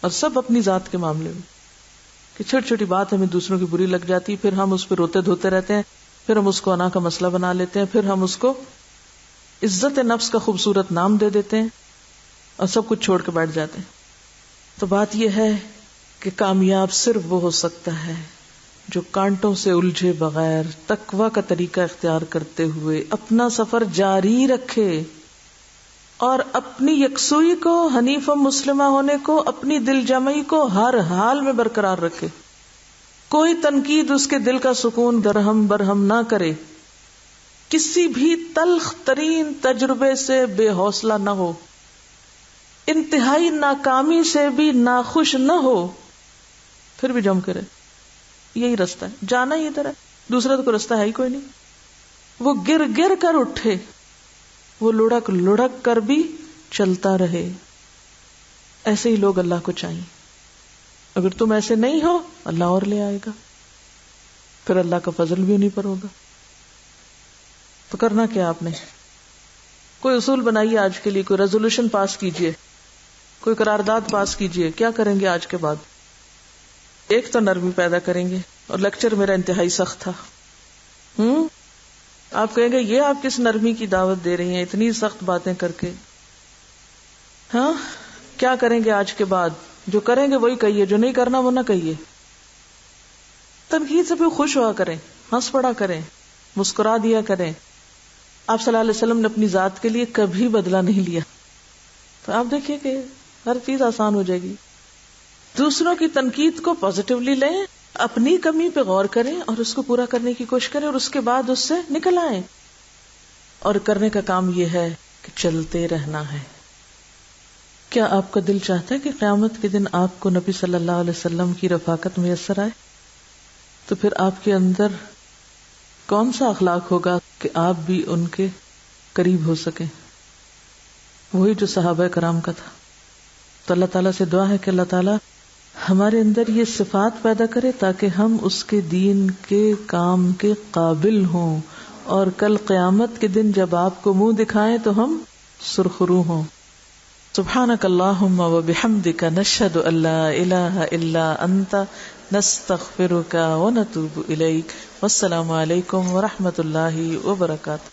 اور سب اپنی ذات کے معاملے میں, کہ چھوٹی چھوٹی بات ہمیں دوسروں کی بری لگ جاتی, پھر ہم اس پہ روتے دھوتے رہتے ہیں, پھر ہم اس کو انا کا مسئلہ بنا لیتے ہیں, پھر ہم اس کو عزت نفس کا خوبصورت نام دے دیتے ہیں, اور سب کچھ چھوڑ کے بیٹھ جاتے ہیں. تو بات یہ ہے کہ کامیاب صرف وہ ہو سکتا ہے جو کانٹوں سے الجھے بغیر تقویٰ کا طریقہ اختیار کرتے ہوئے اپنا سفر جاری رکھے, اور اپنی یکسوئی کو, حنیف و مسلمہ ہونے کو, اپنی دل جمعی کو ہر حال میں برقرار رکھے. کوئی تنقید اس کے دل کا سکون درہم برہم نہ کرے, کسی بھی تلخ ترین تجربے سے بے حوصلہ نہ ہو, انتہائی ناکامی سے بھی ناخوش نہ ہو, پھر بھی جم کرے. یہی رستہ ہے, جانا ہی ادھر ہے, دوسرا تو کوئی رستہ ہے ہی کوئی نہیں. وہ گر گر کر اٹھے, وہ لڑک لڑک کر بھی چلتا رہے. ایسے ہی لوگ اللہ کو چاہیے. اگر تم ایسے نہیں ہو اللہ اور لے آئے گا، پھر اللہ کا فضل بھی انہیں پر ہوگا. تو کرنا کیا آپ نے؟ کوئی اصول بنائیے آج کے لیے، کوئی ریزولوشن پاس کیجئے، کوئی قرارداد پاس کیجئے. کیا کریں گے آج کے بعد؟ ایک تو نرمی پیدا کریں گے. اور لیکچر میرا انتہائی سخت تھا. آپ کہیں گے یہ آپ کس نرمی کی دعوت دے رہی ہیں اتنی سخت باتیں کر کے؟ ہاں، کیا کریں گے آج کے بعد؟ جو کریں گے وہی کہیے، جو نہیں کرنا وہ نہ کہیے. تنقید سے بھی خوش ہوا کریں، ہنس پڑا کریں، مسکرا دیا کریں. آپ صلی اللہ علیہ وسلم نے اپنی ذات کے لیے کبھی بدلہ نہیں لیا. تو آپ دیکھیے کہ ہر چیز آسان ہو جائے گی. دوسروں کی تنقید کو پازیٹیولی لیں، اپنی کمی پہ غور کریں اور اس کو پورا کرنے کی کوشش کریں، اور اس کے بعد اس سے نکل آئیں. اور کرنے کا کام یہ ہے کہ چلتے رہنا ہے. کیا آپ کا دل چاہتا ہے کہ قیامت کے دن آپ کو نبی صلی اللہ علیہ وسلم کی رفاقت میسر آئے؟ تو پھر آپ کے اندر کون سا اخلاق ہوگا کہ آپ بھی ان کے قریب ہو سکیں؟ وہی جو صحابہ کرام کا تھا. تو اللہ تعالیٰ سے دعا ہے کہ اللہ تعالیٰ ہمارے اندر یہ صفات پیدا کرے تاکہ ہم اس کے دین کے کام کے قابل ہوں، اور کل قیامت کے دن جب آپ کو منہ دکھائیں تو ہم سرخرو ہوں. سبحانک اللہم و بحمدک نشہد ان لا الہ الا انت نستغفرک و نتوب الیک. والسلام علیکم ورحمۃ اللہ وبرکاتہ.